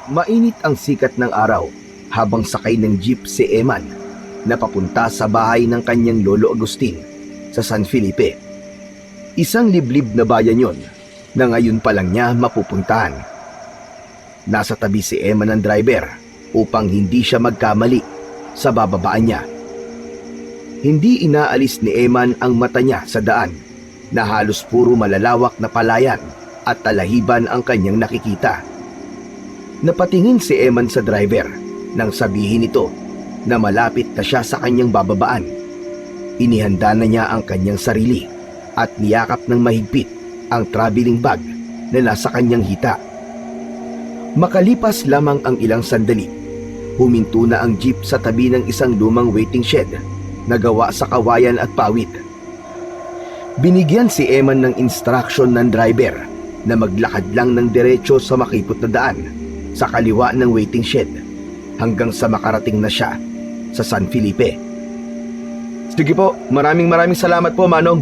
Mainit ang sikat ng araw habang sakay ng jeep si Eman na papunta sa bahay ng kanyang lolo Agustin sa San Felipe. Isang liblib na bayan yon na ngayon pa lang niya mapupuntahan. Nasa tabi si Eman ng driver upang hindi siya magkamali sa bababaan niya. Hindi inaalis ni Eman ang mata niya sa daan na halos puro malalawak na palayan at talahiban ang kanyang nakikita. Napatingin si Eman sa driver nang sabihin nito na malapit na siya sa kanyang bababaan. Inihanda na niya ang kanyang sarili at niyakap ng mahigpit ang traveling bag na nasa kanyang hita. Makalipas lamang ang ilang sandali, huminto na ang jeep sa tabi ng isang lumang waiting shed na gawa sa kawayan at pawid. Binigyan si Eman ng instruction ng driver na maglakad lang ng diretso sa makipot na daan sa kaliwa ng waiting shed hanggang sa makarating na siya sa San Felipe. Sige po, maraming salamat po, Manong.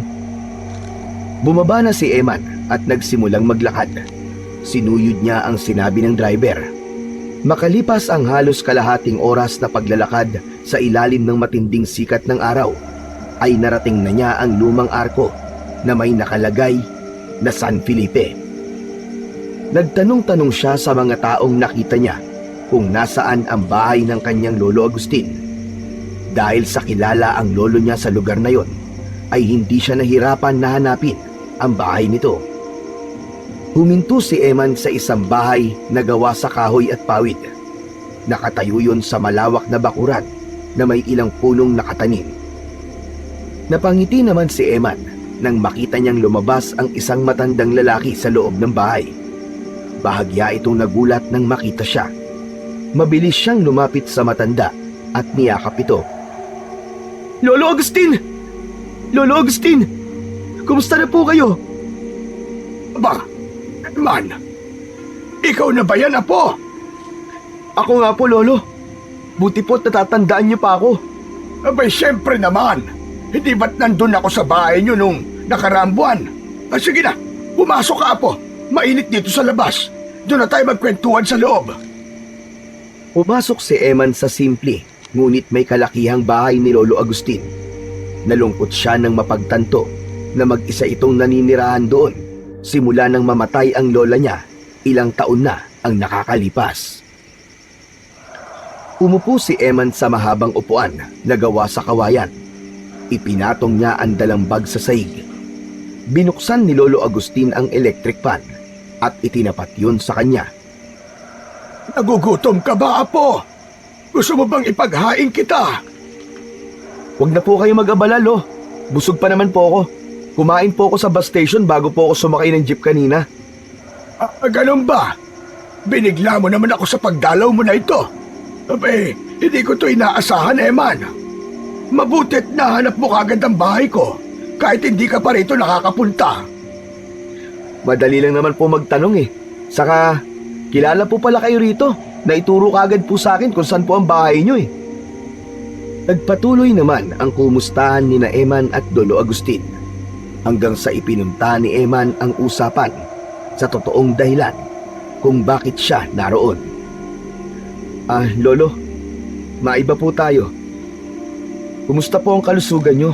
Bumaba na si Eman at nagsimulang maglakad. Sinuyod niya ang sinabi ng driver. Makalipas ang halos kalahating oras na paglalakad sa ilalim ng matinding sikat ng araw, ay narating na niya ang lumang arko na may nakalagay na San Felipe. Nagtanong-tanong siya sa mga taong nakita niya kung nasaan ang bahay ng kanyang lolo Agustin. Dahil sa kilala ang lolo niya sa lugar na yon, ay hindi siya nahirapan na hanapin ang bahay nito. Huminto si Eman sa isang bahay na gawa sa kahoy at pawid. Nakatayo yun sa malawak na bakuran na may ilang punong nakatanim. Napangiti naman si Eman nang makita niyang lumabas ang isang matandang lalaki sa loob ng bahay. Bahagya itong nagulat nang makita siya. Mabilis siyang lumapit sa matanda at niyakap ito. Lolo Agustin! Lolo Agustin! Kumusta na po kayo? Ba, man, ikaw na ba yan, apo? Ako nga po, Lolo. Buti po't natatandaan niyo pa ako. Abay, siyempre naman. Hindi ba't nandun ako sa bahay niyo nung nakaraang buwan? Sige na, pumasok ka, apo. Mainit dito sa labas. Doon na tayo magkwentuhan sa loob. Pumasok si Eman sa simple, ngunit may kalakihang bahay ni Lolo Agustin. Nalungkot siya nang mapagtanto na mag-isa itong naninirahan doon simula nang mamatay ang lola niya. Ilang taon na ang nakakalipas. Umupo si Eman sa mahabang upuan na gawa sa kawayan. Ipinatong niya ang dalambag sa sahig. Binuksan ni Lolo Agustin ang electric fan at itinapat yun sa kanya. Nagugutom ka ba, apo? Gusto mo bang ipaghain kita? Huwag na po kayo mag-abala, Lo. Busog pa naman po ako. Kumain po ako sa bus station bago po ako sumakay ng jeep kanina. Ganun ba? Binigla mo naman ako sa pagdalaw mo na ito. Abay, hindi ko to inaasahan, Eman. Mabuti't nahanap mo kagad ang bahay ko kahit hindi ka pa rito nakakapunta. Madali lang naman po magtanong eh. Saka, kilala po pala kayo rito. Naituro kagad po sa akin kung saan po ang bahay nyo eh. Nagpatuloy naman ang kumustahan ni na Eman at Lolo Agustin hanggang sa ipinunta ni Eman ang usapan sa totoong dahilan kung bakit siya naroon. Lolo, maiba po tayo. Kumusta po ang kalusugan nyo?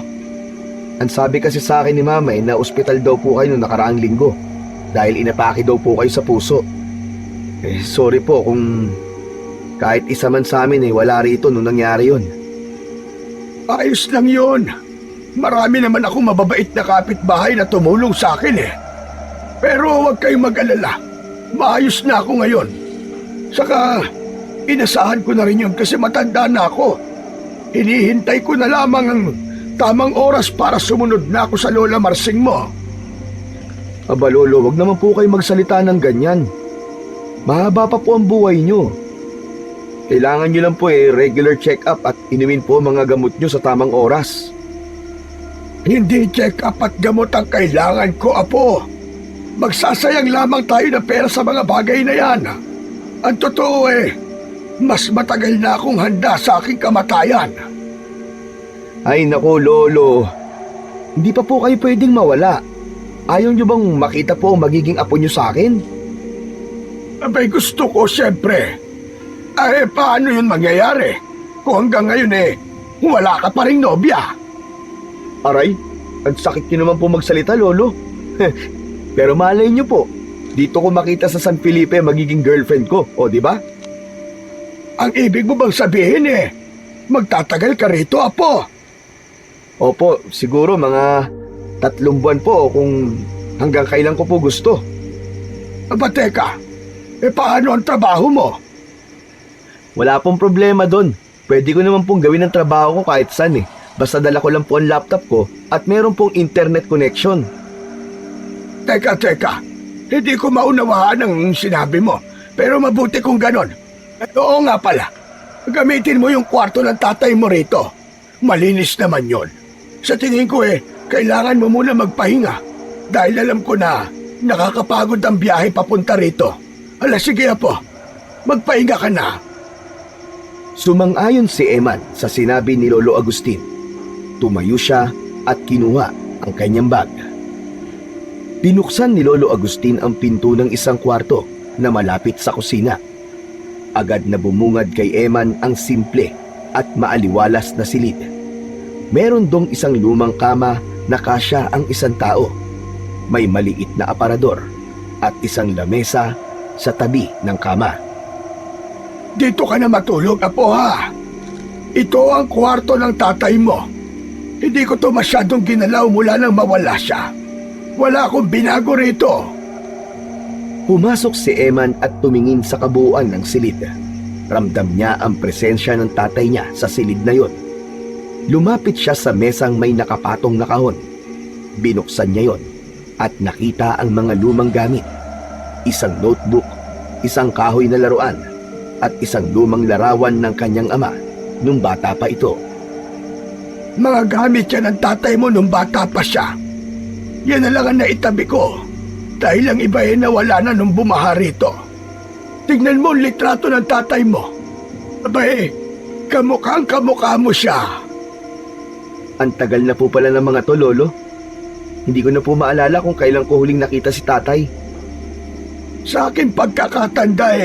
Ang sabi kasi sa akin ni Mama na ospital daw po kayo noong nakaraang linggo dahil inapake daw po kayo sa puso. Sorry po kung kahit isa man sa amin wala rito nung nangyari yun. Ayos lang yun. Marami naman akong mababait na kapitbahay na tumulong sa akin eh. Pero huwag kayong mag-alala. Maayos na ako ngayon. Saka, inasahan ko na rin yun kasi matanda na ako. Hinihintay ko na lamang ang tamang oras para sumunod na ako sa Lola Marsing mo. Aba Lolo, wag naman po kayo magsalita ng ganyan. Mahaba pa po ang buhay nyo. Kailangan nyo lang po regular check-up at inumin po mga gamot nyo sa tamang oras. Hindi check-up at gamot ang kailangan ko, apo. Magsasayang lamang tayo ng pera sa mga bagay na yan. Ang totoo mas matagal na akong handa sa aking kamatayan. Ay naku Lolo, hindi pa po kayo pwedeng mawala. Ayaw nyo bang makita po ang magiging apo nyo sa akin? Abay gusto ko siyempre. Ay, paano yun mangyayari? Kung hanggang ngayon wala ka pa ring nobya. Aray, ang sakit niyo naman po magsalita, Lolo. Pero malay niyo po, dito ko makita sa San Felipe magiging girlfriend ko, o di ba? Ang ibig mo bang sabihin magtatagal ka rito, Apo? Opo, siguro mga 3 buwan po kung hanggang kailan ko po gusto. Aba teka, paano ang trabaho mo? Wala pong problema doon. Pwede ko naman pong gawin ang trabaho ko kahit saan Basta dala ko lang po ang laptop ko at meron pong internet connection. Teka, hindi ko maunawaan ang sinabi mo. Pero mabuti kung ganon. Oo nga pala, gamitin mo yung kwarto ng tatay mo rito. Malinis naman yon. Sa tingin ko kailangan mo muna magpahinga. Dahil alam ko na nakakapagod ang biyahe papunta rito. Sige Apo, magpahinga ka na. Sumang-ayon si Eman sa sinabi ni Lolo Agustin. Tumayo siya at kinuha ang kanyang bag. Binuksan ni Lolo Agustin ang pinto ng isang kwarto na malapit sa kusina. Agad na bumungad kay Eman ang simple at maaliwalas na silid. Meron dong isang lumang kama na kasya ang isang tao. May maliit na aparador at isang lamesa sa tabi ng kama. Dito ka na matulog, Apo ha. Ito ang kwarto ng tatay mo. Hindi ko to masyadong ginalaw mula nang mawala siya. Wala akong binago rito. Pumasok si Eman at tumingin sa kabuuan ng silid. Ramdam niya ang presensya ng tatay niya sa silid na yon. Lumapit siya sa mesang may nakapatong na kahon. Binuksan niya yon at nakita ang mga lumang gamit. Isang notebook, isang kahoy na laruan, at isang lumang larawan ng kanyang ama nung bata pa ito. Mga gamit yan ng tatay mo nung bata pa siya. Yan na lang ang naitabi ko. Dahil ang iba nawala na nung bumaha rito. Tignan mo ang litrato ng tatay mo. Abay, kamukhang-kamukha mo siya. Ang tagal na po pala ng mga to, Lolo. Hindi ko na po maalala kung kailan ko huling nakita si tatay. Sa akin pagkakatanda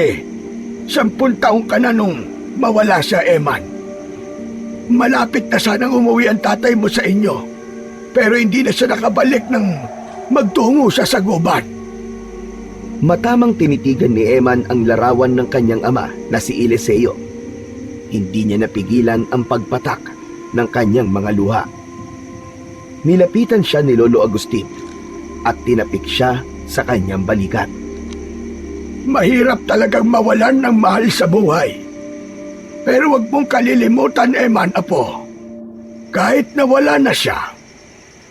10 taong ka na nung mawala siya, Eman. Malapit na sanang umuwi ang tatay mo sa inyo. Pero hindi na siya nakabalik nang magtungo siya sa gubat. Matamang tinitigan ni Eman ang larawan ng kanyang ama na si Eliseo. Hindi niya napigilan ang pagpatak ng kanyang mga luha. Nilapitan siya ni Lolo Agustin at tinapik siya sa kanyang balikat. Mahirap talagang mawalan ng mahal sa buhay. Pero huwag mong kalilimutan, Eman, Apo. Kahit nawala na siya,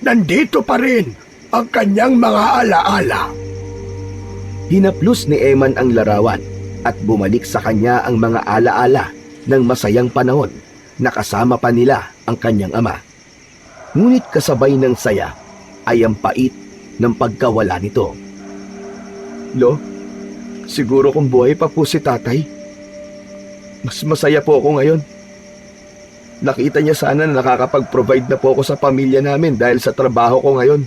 nandito pa rin ang kanyang mga alaala. Hinaplos ni Eman ang larawan at bumalik sa kanya ang mga alaala ng masayang panahon na kasama pa nila ang kanyang ama. Ngunit kasabay ng saya ay ang pait ng pagkawala nito. Lo, siguro kung buhay pa po si tatay, mas masaya po ako ngayon. Nakita niya sana na nakakapag-provide na po ako sa pamilya namin dahil sa trabaho ko ngayon.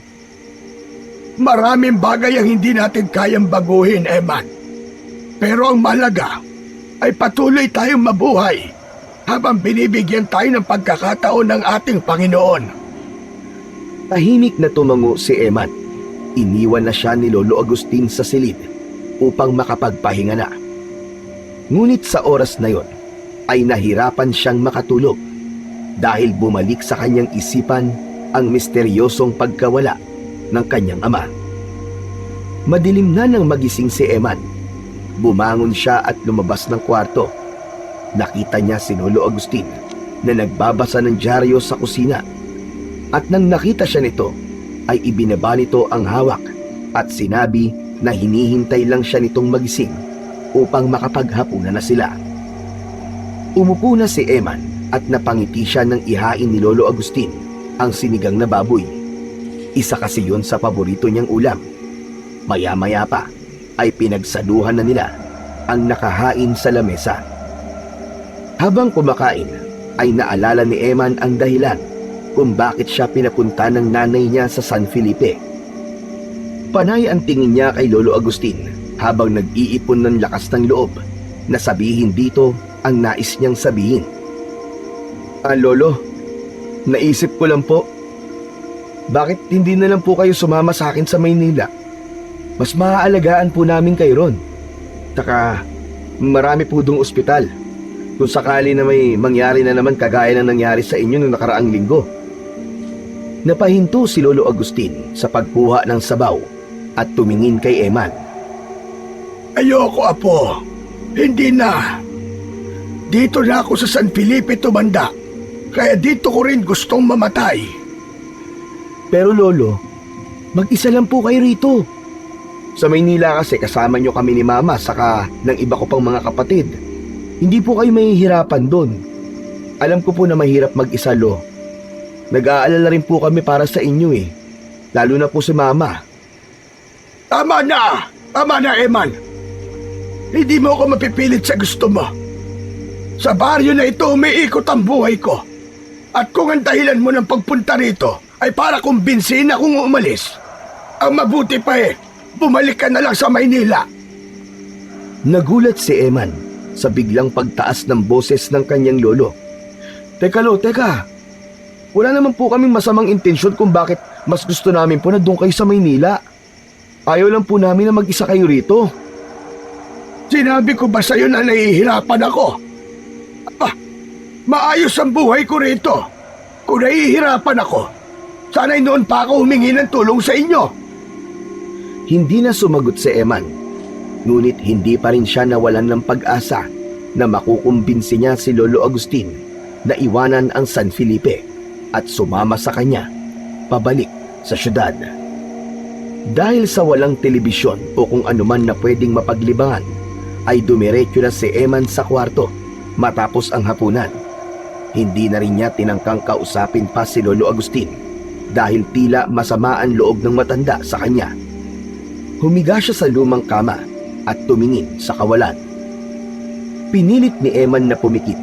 Maraming bagay ang hindi natin kayang baguhin, Eman. Pero ang mahalaga ay patuloy tayong mabuhay habang binibigyan tayo ng pagkakataon ng ating Panginoon. Tahimik na tumango si Eman. Iniwan na siya ni Lolo Agustin sa silid upang makapagpahinga na. Ngunit sa oras na yon ay nahirapan siyang makatulog dahil bumalik sa kanyang isipan ang misteryosong pagkawala ng kanyang ama. Madilim na nang magising si Eman. Bumangon siya at lumabas ng kwarto. Nakita niya si Lolo Agustin na nagbabasa ng dyaryo sa kusina. At nang nakita siya nito, ay ibinaba nito ang hawak at sinabi na hinihintay lang siya nitong magising upang makapaghapunan na sila. Umupo na si Eman at napangiti siya nang ihain ni Lolo Agustin ang sinigang na baboy. Isa kasi yun sa paborito niyang ulam. Maya-maya pa ay pinagsaluhan na nila ang nakahain sa lamesa. Habang kumakain ay naalala ni Eman ang dahilan kung bakit siya pinapunta ng nanay niya sa San Felipe. Panay ang tingin niya kay Lolo Agustin habang nag-iipon ng lakas ng loob na sabihin dito ang nais niyang sabihin. Lolo, naisip ko lang po, bakit hindi na lang po kayo sumama sa akin sa Maynila? Mas maaalagaan po namin kayo ron. Taka, marami po dong ospital. Kung sakali na may mangyari na naman kagaya ng nangyari sa inyo noong nakaraang linggo. Napahinto si Lolo Agustin sa pagkuha ng sabaw at tumingin kay Eman. Ayoko, Apo. Hindi na. Dito na ako sa San Felipe tumanda. Kaya dito ko rin gustong mamatay. Pero Lolo, mag-isa lang po kayo rito. Sa Maynila kasi kasama nyo kami ni Mama saka ng iba ko pang mga kapatid. Hindi po kayo mahihirapan doon. Alam ko po na mahirap mag-isa, Lo. Nag-aalala rin po kami para sa inyo eh. Lalo na po si Mama. Tama na! Tama na, Eman. Hindi mo ako mapipilit sa gusto mo. Sa baryo na ito umiikot ang buhay ko. At kung ang dahilan mo ng pagpunta rito ay para kumbinsihin akong umalis, ang mabuti pa bumalik ka na lang sa Maynila. Nagulat si Eman sa biglang pagtaas ng boses ng kanyang lolo. Teka Lo, teka. Wala naman po kaming masamang intensyon kung bakit mas gusto namin po na doon kayo sa Maynila. Ayaw lang po namin na mag-isa kayo rito. Sinabi ko ba sa'yo na nahihirapan ako? Maayos ang buhay ko rito. Kung nahihirapan ako, sana'y noon pa ako humingi ng tulong sa inyo. Hindi na sumagot si Eman. Ngunit hindi pa rin siya nawalan ng pag-asa na makukumbinsi niya si Lolo Agustin na iwanan ang San Felipe at sumama sa kanya pabalik sa syudad. Dahil sa walang telebisyon o kung anuman na pwedeng mapaglibangan, ay dumiretso na si Eman sa kwarto matapos ang hapunan. Hindi na rin niya tinangkang kausapin pa si Lolo Agustin dahil tila masama ang loob ng matanda sa kanya. Humiga siya sa lumang kama at tumingin sa kawalan. Pinilit ni Eman na pumikit,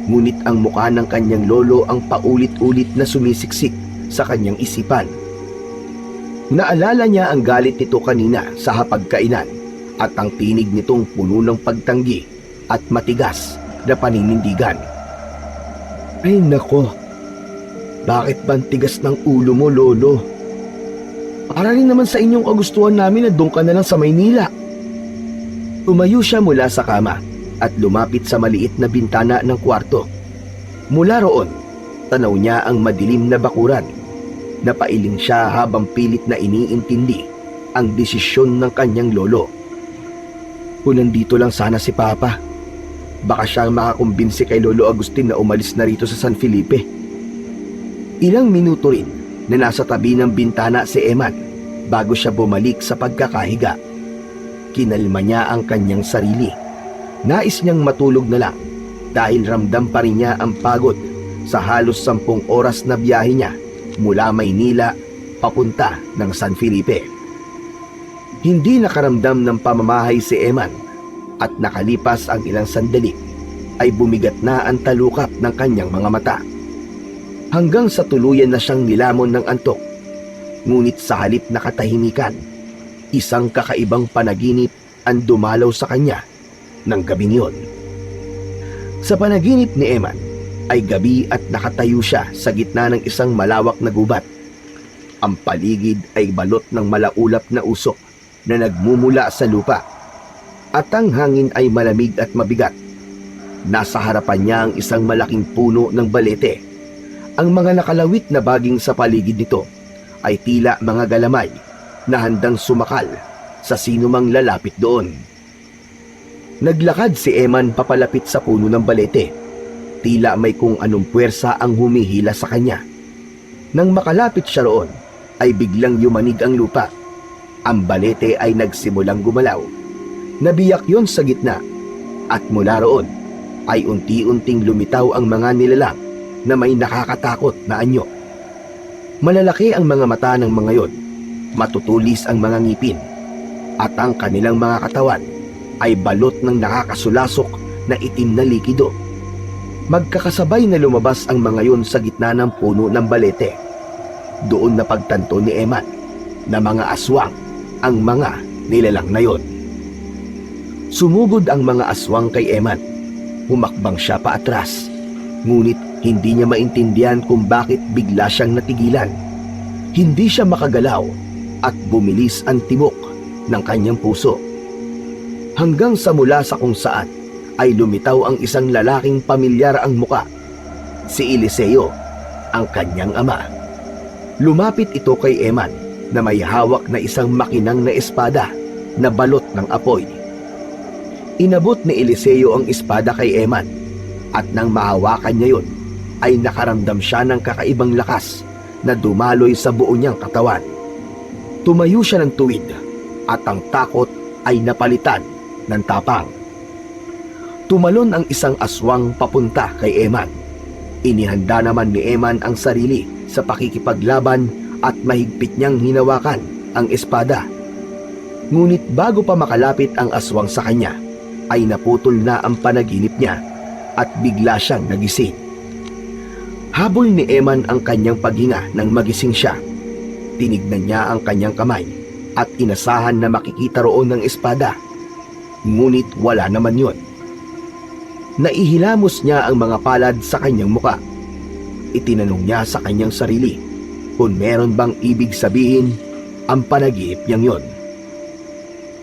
ngunit ang mukha ng kanyang lolo ang paulit-ulit na sumisiksik sa kanyang isipan. Naalala niya ang galit nito kanina sa hapagkainan at ang tinig nitong puno ng pagtanggi at matigas na paninindigan. Ay nako, bakit ba ang tigas ng ulo mo, Lolo? Para rin naman sa inyong kagustuhan namin na doon ka na lang sa Maynila. Tumayo siya mula sa kama at lumapit sa maliit na bintana ng kwarto. Mula roon, tanaw niya ang madilim na bakuran. Napailing siya habang pilit na iniintindi ang desisyon ng kanyang lolo. Kung nandito lang sana si Papa, baka siyang makakumbinsi kay Lolo Agustin na umalis na rito sa San Felipe. Ilang minuto rin na nasa tabi ng bintana si Eman bago siya bumalik sa pagkakahiga. Kinalma niya ang kanyang sarili. Nais niyang matulog na lang dahil ramdam pa rin niya ang pagod sa halos 10 oras na biyahe niya mula Maynila papunta ng San Felipe. Hindi nakaramdam ng pamamahay si Eman at nakalipas ang ilang sandali ay bumigat na ang talukap ng kanyang mga mata. Hanggang sa tuluyan na siyang nilamon ng antok. Ngunit sa halip na katahimikan, isang kakaibang panaginip ang dumalaw sa kanya ng gabing yun. Sa panaginip ni Eman ay gabi at nakatayo siya sa gitna ng isang malawak na gubat. Ang paligid ay balot ng malaulap na usok na nagmumula sa lupa at ang hangin ay malamig at mabigat. Nasa harapan niya ang isang malaking puno ng balete. Ang mga nakalawit na baging sa paligid nito ay tila mga galamay na handang sumakal sa sinumang lalapit doon. Naglakad si Eman papalapit sa puno ng balete. Tila may kung anong puwersa ang humihila sa kanya. Nang makalapit siya roon, ay biglang yumanig ang lupa. Ang balete ay nagsimulang gumalaw. Nabiyak yon sa gitna at mula roon ay unti-unting lumitaw ang mga nilalang na may nakakatakot na anyo. Malalaki ang mga mata ng mga yon, matutulis ang mga ngipin, at ang kanilang mga katawan ay balot ng nakakasulasok na itim na likido. Magkakasabay na lumabas ang mga yon sa gitna ng puno ng balete. Doon napagtanto ni Eman na mga aswang ang mga nilalang na yon. Sumugod ang mga aswang kay Eman. Humakbang siya paatras, ngunit hindi niya maintindihan kung bakit bigla siyang natigilan. Hindi siya makagalaw at bumilis ang tibok ng kanyang puso. Hanggang sa mula sa kung saan ay lumitaw ang isang lalaking pamilyar ang muka, si Eliseo, ang kanyang ama. Lumapit ito kay Eman na may hawak na isang makinang na espada na balot ng apoy. Inabot ni Eliseo ang espada kay Eman at nang mahawakan niya yun, ay nakaramdam siya ng kakaibang lakas na dumaloy sa buo niyang katawan. Tumayo siya ng tuwid at ang takot ay napalitan ng tapang. Tumalon ang isang aswang papunta kay Eman. Inihanda naman ni Eman ang sarili sa pakikipaglaban at mahigpit niyang hinawakan ang espada. Ngunit bago pa makalapit ang aswang sa kanya, ay naputol na ang panaginip niya at bigla siyang nagising. Habol ni Eman ang kanyang paghinga nang magising siya. Tinignan niya ang kanyang kamay at inasahan na makikita roon ng espada. Ngunit wala naman yun. Naihilamos niya ang mga palad sa kanyang muka. Itinanong niya sa kanyang sarili kung meron bang ibig sabihin ang panaginip niyang yon.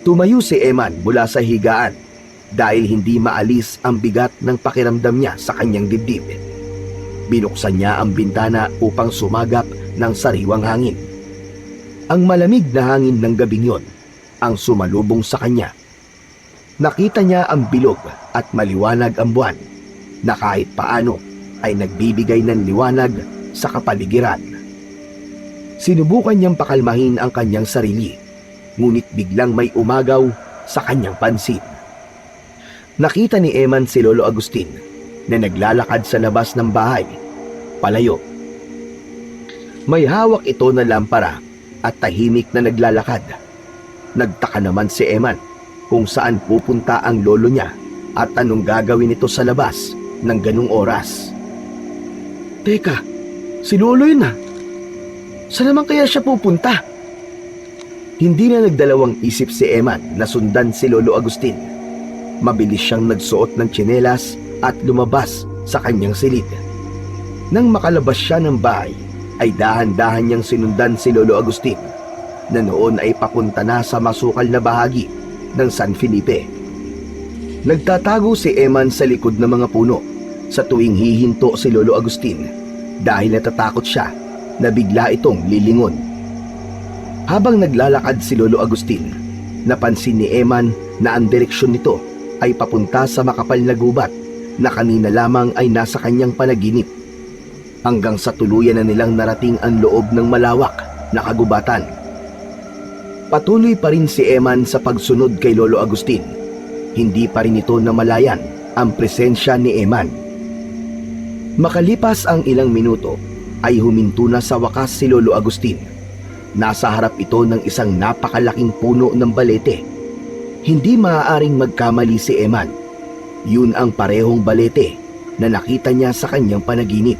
Tumayo si Eman mula sa higaan dahil hindi maalis ang bigat ng pakiramdam niya sa kanyang dibdib. Binuksan niya ang bintana upang sumagap ng sariwang hangin. Ang malamig na hangin ng gabing yon ang sumalubong sa kanya. Nakita niya ang bilog at maliwanag ang buwan na kahit paano ay nagbibigay ng liwanag sa kapaligiran. Sinubukan niyang pakalmahin ang kanyang sarili, ngunit biglang may umagaw sa kanyang pansin. Nakita ni Eman si Lolo Agustin na naglalakad sa labas ng bahay, palayo. May hawak ito na lampara at tahimik na naglalakad. Nagtaka naman si Eman kung saan pupunta ang lolo niya at anong gagawin ito sa labas ng ganung oras. Teka, si lolo yun ah. Saan naman kaya siya pupunta? Hindi na nagdalawang isip si Eman na sundan si Lolo Agustin. Mabilis siyang nagsuot ng tsinelas at lumabas sa kanyang silid. Nang makalabas siya ng bahay, ay dahan-dahan niyang sinundan si Lolo Agustin na noon ay papunta na sa masukal na bahagi ng San Felipe. Nagtatago si Eman sa likod ng mga puno sa tuwing hihinto si Lolo Agustin dahil natatakot siya na bigla itong lilingon. Habang naglalakad si Lolo Agustin, napansin ni Eman na ang direksyon nito ay papunta sa makapal na gubat na kanina lamang ay nasa kanyang panaginip, hanggang sa tuluyan na nilang narating ang loob ng malawak na kagubatan. Patuloy pa rin si Eman sa pagsunod kay Lolo Agustin. Hindi pa rin ito namalayan ang presensya ni Eman. Makalipas ang ilang minuto, ay huminto na sa wakas si Lolo Agustin. Nasa harap ito ng isang napakalaking puno ng balete. Hindi maaaring magkamali si Eman. Yun ang parehong balete na nakita niya sa kanyang panaginip.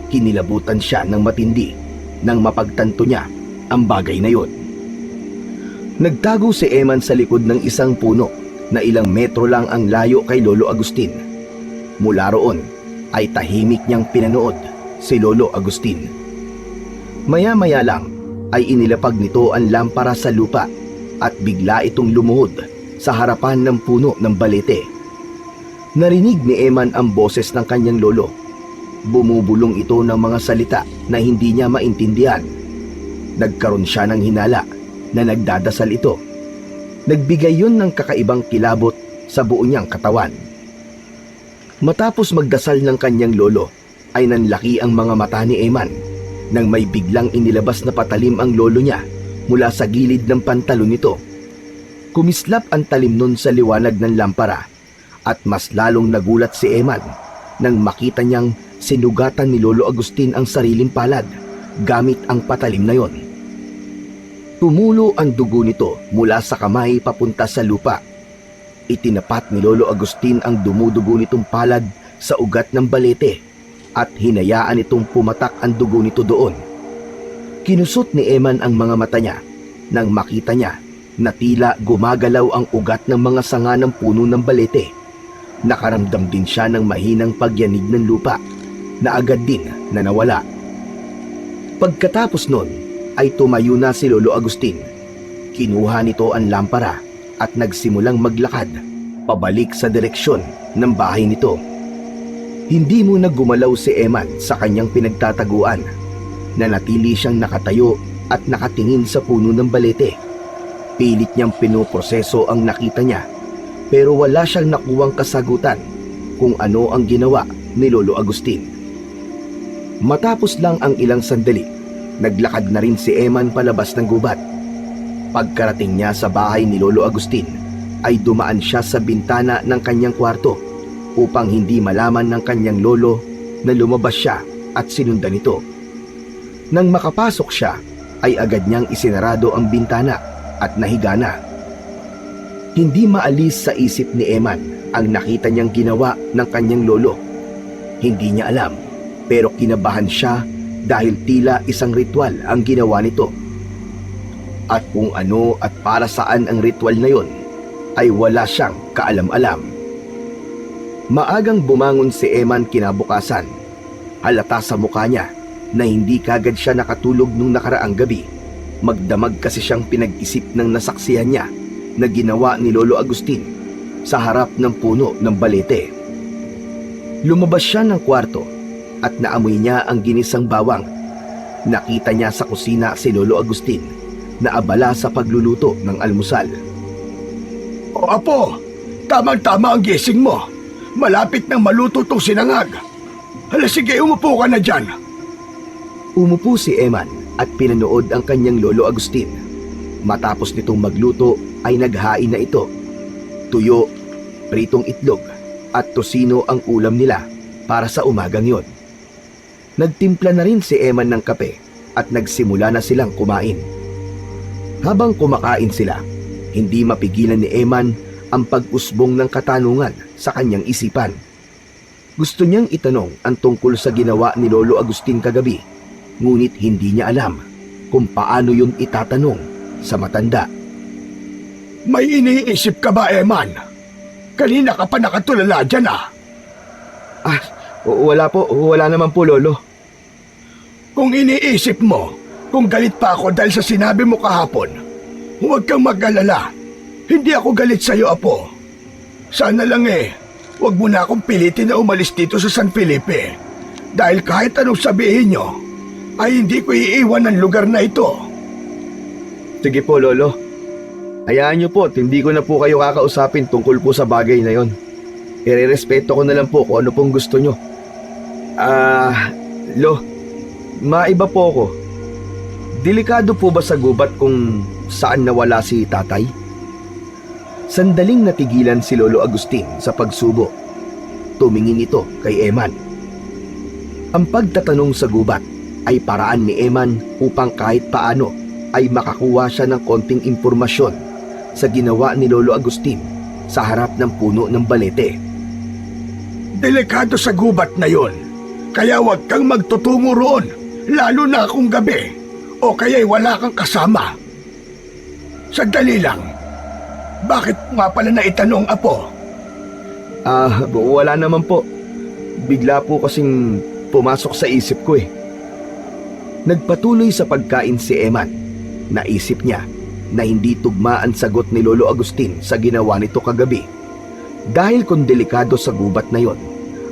Kinilabutan siya ng matindi nang mapagtanto niya ang bagay na yun. Nagtago si Eman sa likod ng isang puno na ilang metro lang ang layo kay Lolo Agustin. Mula roon ay tahimik niyang pinanood si Lolo Agustin. Maya-maya lang ay inilapag nito ang lampara sa lupa at bigla itong lumuhod sa harapan ng puno ng balete. Narinig ni Eman ang boses ng kanyang lolo. Bumubulong ito ng mga salita na hindi niya maintindihan. Nagkaroon siya ng hinala na nagdadasal ito. Nagbigay yun ng kakaibang kilabot sa buo niyang katawan. Matapos magdasal ng kanyang lolo, ay nanlaki ang mga mata ni Eman nang may biglang inilabas na patalim ang lolo niya mula sa gilid ng pantalon nito. Kumislap ang talim nun sa liwanag ng lampara at mas lalong nagulat si Eman nang makita niyang sinugatan ni Lolo Agustin ang sariling palad gamit ang patalim na yon. Tumulo ang dugo nito mula sa kamay papunta sa lupa. Itinapat ni Lolo Agustin ang dumudugo nitong palad sa ugat ng balete at hinayaan itong pumatak ang dugo nito doon. Kinusot ni Eman ang mga mata niya nang makita niya na tila gumagalaw ang ugat ng mga sanga ng puno ng balete. Nakaramdam din siya ng mahinang pagyanig ng lupa na agad din na nawala. Pagkatapos nun ay tumayo na si Lolo Agustin. Kinuha nito ang lampara at nagsimulang maglakad pabalik sa direksyon ng bahay nito. Hindi muna gumalaw si Eman sa kanyang pinagtataguan. Nanatili siyang nakatayo at nakatingin sa puno ng balete. Pilit niyang pinoproseso ang nakita niya, pero wala siyang nakuwang kasagutan kung ano ang ginawa ni Lolo Agustin. Matapos lang ang ilang sandali, naglakad na rin si Eman palabas ng gubat. Pagkarating niya sa bahay ni Lolo Agustin, ay dumaan siya sa bintana ng kanyang kwarto upang hindi malaman ng kanyang lolo na lumabas siya at sinundan ito. Nang makapasok siya, ay agad niyang isinarado ang bintana at nahiga na. Hindi maalis sa isip ni Eman ang nakita niyang ginawa ng kanyang lolo. Hindi niya alam, pero kinabahan siya dahil tila isang ritual ang ginawa nito. At kung ano at para saan ang ritual na yon, ay wala siyang kaalam-alam. Maagang bumangon si Eman kinabukasan. Halata sa mukha niya na hindi kagad siya nakatulog nung nakaraang gabi. Magdamag kasi siyang pinag-isip ng nasaksihan niya na ginawa ni Lolo Agustin sa harap ng puno ng balete. Lumabas siya ng kwarto at naamoy niya ang ginisang bawang. Nakita niya sa kusina si Lolo Agustin na abala sa pagluluto ng almusal. O apo, tamang-tama ang gising mo. Malapit nang maluto tong sinangag. Hala sige, umupo ka na dyan. Umupo si Eman at pinanood ang kanyang Lolo Agustin. Matapos nitong magluto ay naghain na ito. Tuyo, pritong itlog at tosino ang ulam nila para sa umagang yon. Nagtimpla na rin si Eman ng kape at nagsimula na silang kumain. Habang kumakain sila, hindi mapigilan ni Eman ang pag-usbong ng katanungan sa kanyang isipan. Gusto niyang itanong ang tungkol sa ginawa ni Lolo Agustin kagabi, ngunit hindi niya alam kung paano yun itatanong sa matanda. May iniisip ka ba, Eman? Kanina ka pa nakatulala dyan Wala po, wala naman po, Lolo. Kung iniisip mo, kung galit pa ako dahil sa sinabi mo kahapon, huwag kang mag-alala. Hindi ako galit sa'yo, apo. Sana lang huwag mo na akong pilitin na umalis dito sa San Felipe. Dahil kahit anong sabihin nyo, ay hindi ko iiwan ang lugar na ito. Sige po, Lolo. Hayaan niyo po at hindi ko na po kayo kakausapin tungkol po sa bagay na yon. Irerespeto ko na lang po kung ano pong gusto nyo. Lo, maiba po ako. Delikado po ba sa gubat kung saan nawala si tatay? Sandaling natigilan si Lolo Agustin sa pagsubo. Tumingin ito kay Eman. Ang pagtatanong sa gubat ay paraan ni Eman upang kahit paano ay makakuha siya ng konting impormasyon sa ginawa ni Lolo Agustin sa harap ng puno ng balete. Delikado sa gubat na yon, kaya huwag kang magtutungo roon, lalo na kung gabi, o kaya'y wala kang kasama. Sandali lang. Bakit nga pala na itanong, apo? Wala naman po. Bigla po kasing pumasok sa isip ko Nagpatuloy sa pagkain si Eman. Naisip niya na hindi tugma ang sagot ni Lolo Agustin sa ginawa nito kagabi. Dahil kung delikado sa gubat na yon,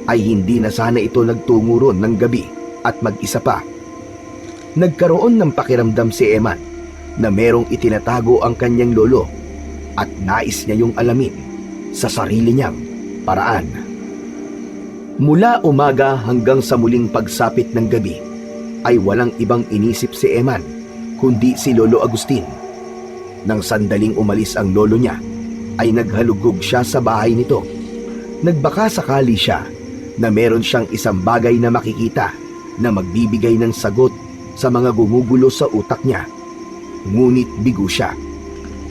ay hindi na sana ito nagtungo ron ng gabi at mag-isa pa. Nagkaroon ng pakiramdam si Eman na merong itinatago ang kanyang lolo at nais niya yung alamin sa sarili niyang paraan. Mula umaga hanggang sa muling pagsapit ng gabi ay walang ibang inisip si Eman kundi si Lolo Agustin. Nang sandaling umalis ang lolo niya ay naghalugog siya sa bahay nito. Nagbaka sakali siya na meron siyang isang bagay na makikita na magbibigay ng sagot sa mga gumugulo sa utak niya. Ngunit bigo siya.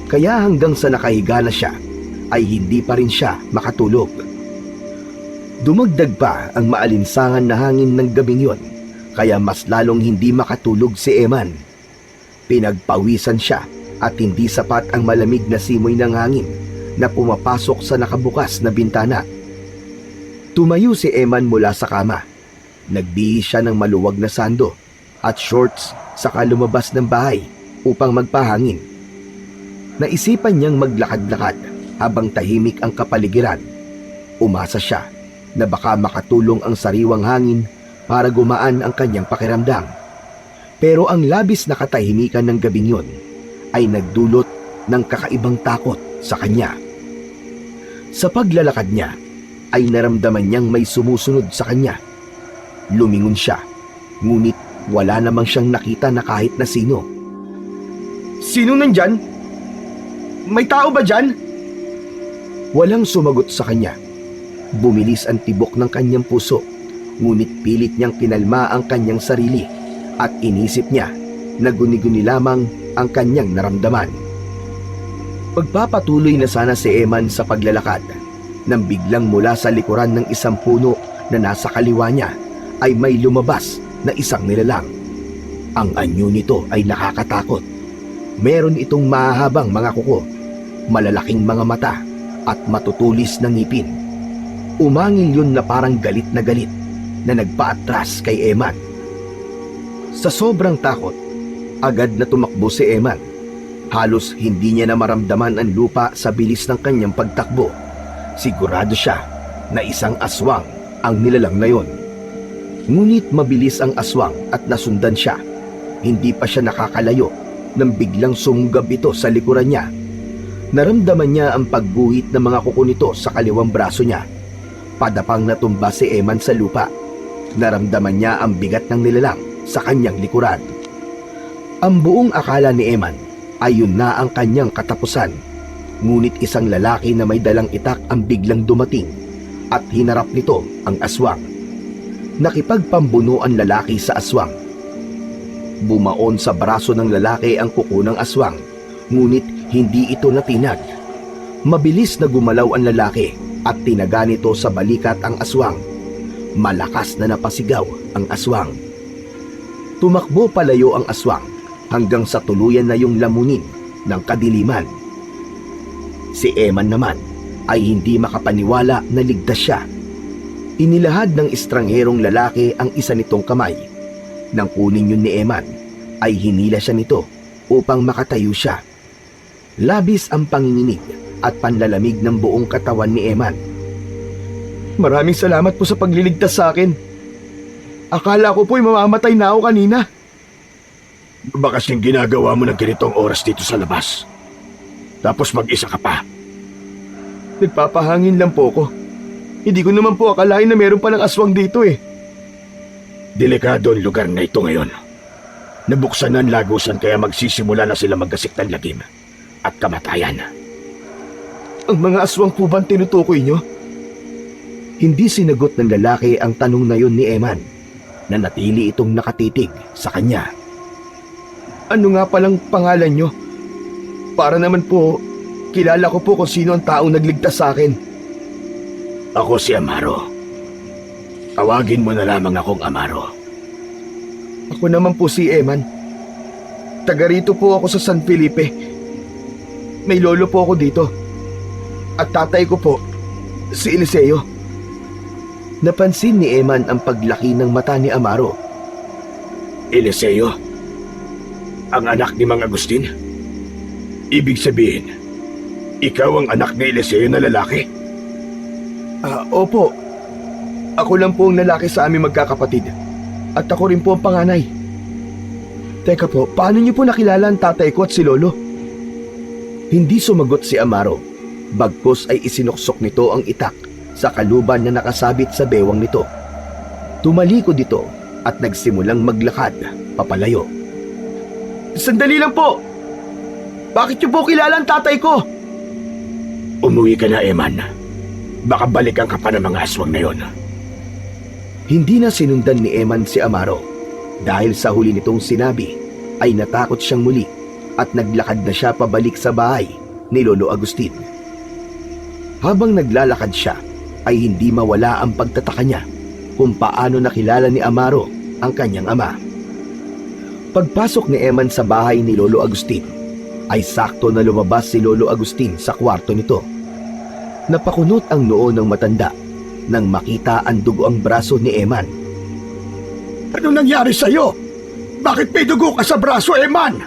Kaya hanggang sa nakahiga na siya ay hindi pa rin siya makatulog. Dumagdag pa ang maalinsangan na hangin ng gabing yon, kaya mas lalong hindi makatulog si Eman. Pinagpawisan siya at hindi sapat ang malamig na simoy ng hangin na pumapasok sa nakabukas na bintana. Tumayo si Eman mula sa kama. Nagbihis siya ng maluwag na sando at shorts saka lumabas ng bahay upang magpahangin. Naisipan niyang maglakad-lakad habang tahimik ang kapaligiran. Umasa siya na baka makatulong ang sariwang hangin para gumaan ang kanyang pakiramdam. Pero ang labis na katahimikan ng gabing yun ay nagdulot ng kakaibang takot sa kanya. Sa paglalakad niya ay naramdaman niyang may sumusunod sa kanya. Lumingon siya, ngunit wala namang siyang nakita na kahit na sino. "Sino nandyan? May tao ba dyan?" Walang sumagot sa kanya. Bumilis ang tibok ng kanyang puso, ngunit pilit niyang kinalma ang kanyang sarili at inisip niya na guni-guni lamang ang kanyang naramdaman. Pagpapatuloy na sana si Eman sa paglalakad nang biglang mula sa likuran ng isang puno na nasa kaliwa niya ay may lumabas na isang nilalang. Ang anyo nito ay nakakatakot. Meron itong mahahabang mga kuko, malalaking mga mata at matutulis na ngipin. Umangil yun na parang galit na nagpaatras kay Eman. Sa sobrang takot, agad na tumakbo si Eman. Halos hindi niya na maramdaman ang lupa sa bilis ng kanyang pagtakbo. Sigurado siya na isang aswang ang nilalang na yon. Ngunit mabilis ang aswang at nasundan siya. Hindi pa siya nakakalayo nang biglang sumunggab ito sa likuran niya. Naramdaman niya ang pagguhit ng mga kuko nito sa kaliwang braso niya. Padapang natumba si Eman sa lupa. Naramdaman niya ang bigat ng nilalang sa kanyang likuran. Ang buong akala ni Eman ay yun na ang kanyang katapusan. Ngunit isang lalaki na may dalang itak ang biglang dumating at hinarap nito ang aswang. Nakipagpambuno ang lalaki sa aswang. Bumaon sa braso ng lalaki ang kuko ng aswang, ngunit hindi ito natinag. Mabilis na gumalaw ang lalaki at tinaga nito sa balikat ang aswang. Malakas na napasigaw ang aswang. Tumakbo palayo ang aswang hanggang sa tuluyan na yung lamunin ng kadiliman. Si Eman naman ay hindi makapaniwala na ligtas siya. Inilahad ng estrangherong lalaki ang isa nitong kamay. Nang kunin yun ni Eman, ay hinila siya nito upang makatayo siya. Labis ang panginginig at panlalamig ng buong katawan ni Eman. "Maraming salamat po sa pagliligtas sa akin. Akala ko po'y mamamatay na ako kanina." Baka kasing ginagawa mo ng ganitong oras dito sa labas. Tapos mag-isa ka pa. "Nagpapahangin lang po ako. Hindi ko naman po akalain na meron palang aswang dito eh." Delikado ang lugar na ito ngayon. Nabuksan na ang lagusan kaya magsisimula na sila magkasik ng lagim at kamatayan. "Ang mga aswang po ba ang tinutukoy nyo?" Hindi sinagot ng lalaki ang tanong na yun ni Eman. Nanatili itong nakatitig sa kanya. "Ano nga palang pangalan nyo? Para naman po, kilala ko po kung sino ang taong nagligtas sa akin." Ako si Amaro. Tawagin mo na lamang akong Amaro. "Ako naman po si Eman. Taga rito po ako sa San Felipe. May lolo po ako dito. At tatay ko po, si Eliseo." Napansin ni Eman ang paglaki ng mata ni Amaro. Eliseo? Ang anak ni Mang Agustin? Ibig sabihin, ikaw ang anak ni Eliseo na lalaki? Opo. Ako lang po ang lalaki sa aming magkakapatid. At ako rin po ang panganay. Teka po, paano niyo po nakilala ang tatay ko at si lolo? Hindi sumagot si Amaro. Bagkus ay isinuksok nito ang itak sa kaluban na nakasabit sa bewang nito. Tumalikod ito at nagsimulang maglakad papalayo. "Sandali lang po! Bakit niyo po kilala ang tatay ko?" Umuwi ka na, Eman. Baka balikan ka pa ng mga aswang na yon. Hindi na sinundan ni Eman si Amaro. Dahil sa huli nitong sinabi, ay natakot siyang muli at naglakad na siya pabalik sa bahay ni Lolo Agustin. Habang naglalakad siya, ay hindi mawala ang pagtataka niya kung paano nakilala ni Amaro ang kanyang ama. Pagpasok ni Eman sa bahay ni Lolo Agustin, ay sakto na lumabas si Lolo Agustin sa kwarto nito. Napakunot ang noo ng matanda nang makita ang dugo ang braso ni Eman. Ano nangyari sa'yo? Bakit may dugo ka sa braso, Eman?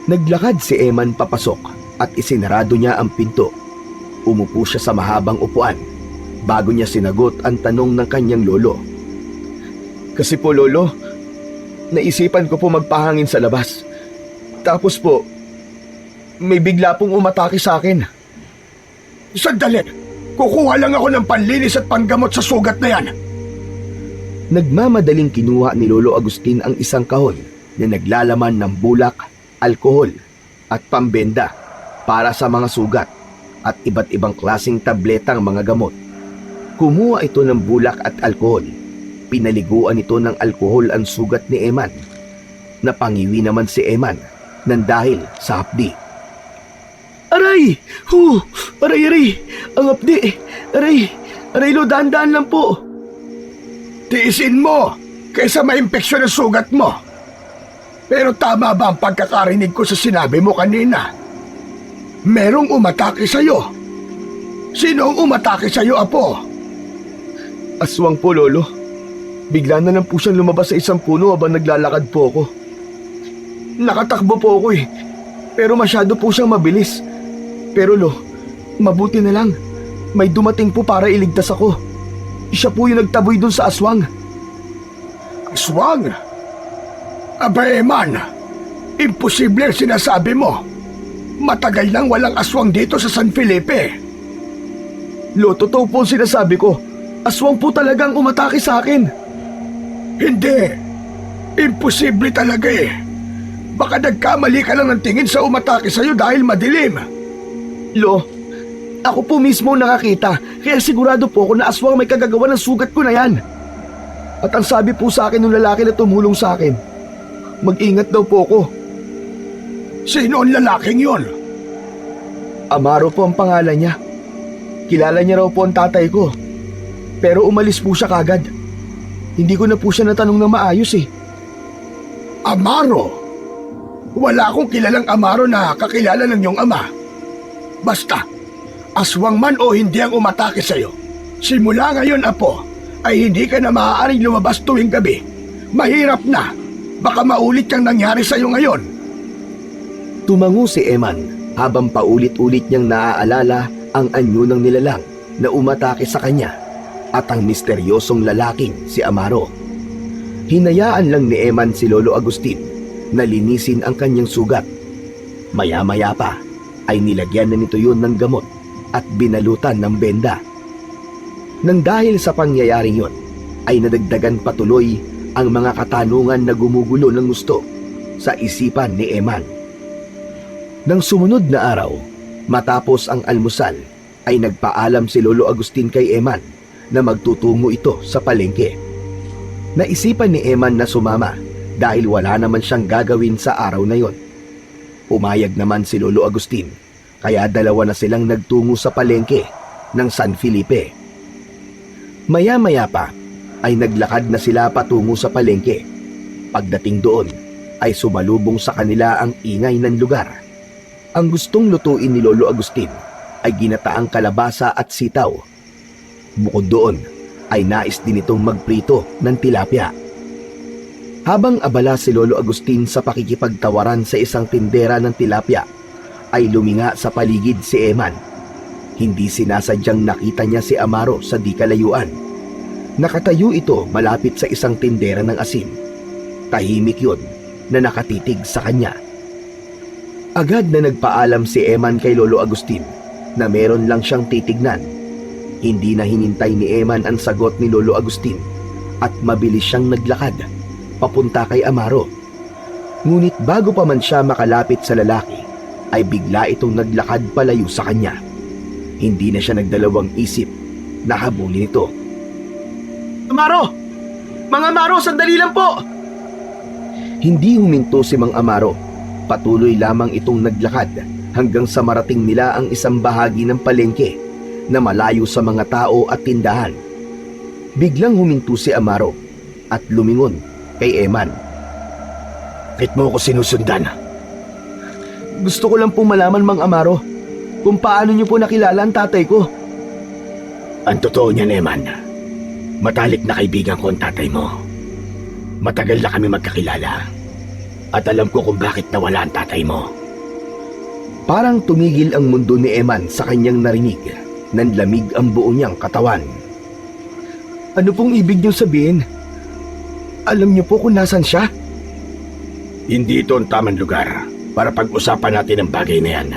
Naglakad si Eman papasok at isinarado niya ang pinto. Umupo siya sa mahabang upuan bago niya sinagot ang tanong ng kanyang lolo. Kasi po, Lolo, naisipan ko po magpahangin sa labas. Tapos po, may bigla pong umatake sa akin. Sandali, kukuha lang ako ng panlinis at panggamot sa sugat na yan. Nagmamadaling kinuha ni Lolo Agustin ang isang kahon na naglalaman ng bulak, alkohol at pambenda para sa mga sugat at iba't ibang klaseng tabletang mga gamot. Kumuha ito ng bulak at alkohol. Pinaliguan ito ng alkohol ang sugat ni Eman. Napangiwi naman si Eman nang dahil sa hapdi. Aray! Aray! Ang hapdi! Aray! Aray, Lo, dahan-dahan lang po! Tiisin mo kaysa ma-impeksyon ang sugat mo. Pero tama ba ang pagkakarinig ko sa sinabi mo kanina? Merong umatake sa'yo. Sino ang umatake sa'yo, Apo? Aswang po, Lolo. Bigla na lang po siyang lumabas sa isang puno habang naglalakad po ako. Nakatakbo po ako eh, pero masyado po siyang mabilis. Pero Lo, mabuti na lang. May dumating po para iligtas ako. Siya po yung nagtaboy dun sa aswang. Aswang? Aba, Eman, imposible ang sinasabi mo. Matagal nang walang aswang dito sa San Felipe. Lo, totoo po ang sinasabi ko. Aswang po talagang umatake sa akin. Hindi. Imposible talaga eh. Baka nagkamali ka lang ng tingin sa umatake sa'yo dahil madilim. Lo, ako po mismo nakakita, kaya sigurado po ako na aswang may kagagawa ng sugat ko na yan. At ang sabi po sa akin ng lalaki na tumulong sa akin, mag-ingat daw po ako. Sino ang lalaking yon? Amaro po ang pangalan niya. Kilala niya raw po ang tatay ko. Pero umalis po siya kagad. Hindi ko na po siya natanong na maayos eh. Amaro? Wala akong kilalang Amaro na kakilala ng iyong ama. Basta, aswang man o hindi ang umatake sa'yo, simula ngayon, Apo, ay hindi ka na maaaring lumabas tuwing gabi. Mahirap na. Baka maulit kang nangyari sa'yo ngayon. Tumango si Eman habang paulit-ulit niyang naaalala ang anyo ng nilalang na umatake sa kanya at ang misteryosong lalaking si Amaro. Hinayaan lang ni Eman si Lolo Agustin na linisin ang kanyang sugat. Maya-maya pa ay nilagyan na nito yun ng gamot at binalutan ng benda. Nang dahil sa pangyayaring yon, ay nadagdagan patuloy ang mga katanungan na gumugulo ng gusto sa isipan ni Eman. Nang sumunod na araw, matapos ang almusal, ay nagpaalam si Lolo Agustin kay Eman na magtutungo ito sa palengke. Naisipan ni Eman na sumama dahil wala naman siyang gagawin sa araw na yon. Pumayag naman si Lolo Agustin, kaya dalawa na silang nagtungo sa palengke ng San Felipe. Maya-maya pa ay naglakad na sila patungo sa palengke. Pagdating doon ay sumalubong sa kanila ang ingay ng lugar. Ang gustong lutuin ni Lolo Agustin ay ginataang kalabasa at sitaw. Bukod doon ay nais din itong magprito ng tilapia. Habang abala si Lolo Agustin sa pakikipagtawaran sa isang tindera ng tilapia, ay luminga sa paligid si Eman. Hindi sinasadyang nakita niya si Amaro sa di kalayuan. Nakatayo ito malapit sa isang tindera ng asin. Tahimik yun na nakatitig sa kanya. Agad na nagpaalam si Eman kay Lolo Agustin na meron lang siyang titignan. Hindi na hinintay ni Eman ang sagot ni Lolo Agustin at mabilis siyang naglakad papunta kay Amaro. Ngunit bago pa man siya makalapit sa lalaki, ay bigla itong naglakad palayo sa kanya. Hindi na siya nagdalawang isip na habulin ito. Amaro! Mang Amaro, sandali lang po! Hindi huminto si Mang Amaro. Patuloy lamang itong naglakad hanggang sa marating nila ang isang bahagi ng palengke na malayo sa mga tao at tindahan. Biglang huminto si Amaro at lumingon kay Eman. Bakit mo ako sinusundan? Gusto ko lang pong malaman, Mang Amaro, kung paano niyo po nakilala ang tatay ko. Ang totoo niyan, Eman, matalik na kaibigan ko ang tatay mo. Matagal na kami magkakilala at alam ko kung bakit nawala ang tatay mo. Parang tumigil ang mundo ni Eman sa kanyang narinig. Nanlamig ang buo niyang katawan. Ano pong ibig niyong sabihin? Alam niyo po kung nasan siya? Hindi ito ang tamang lugar para pag-usapan natin ang bagay na yan.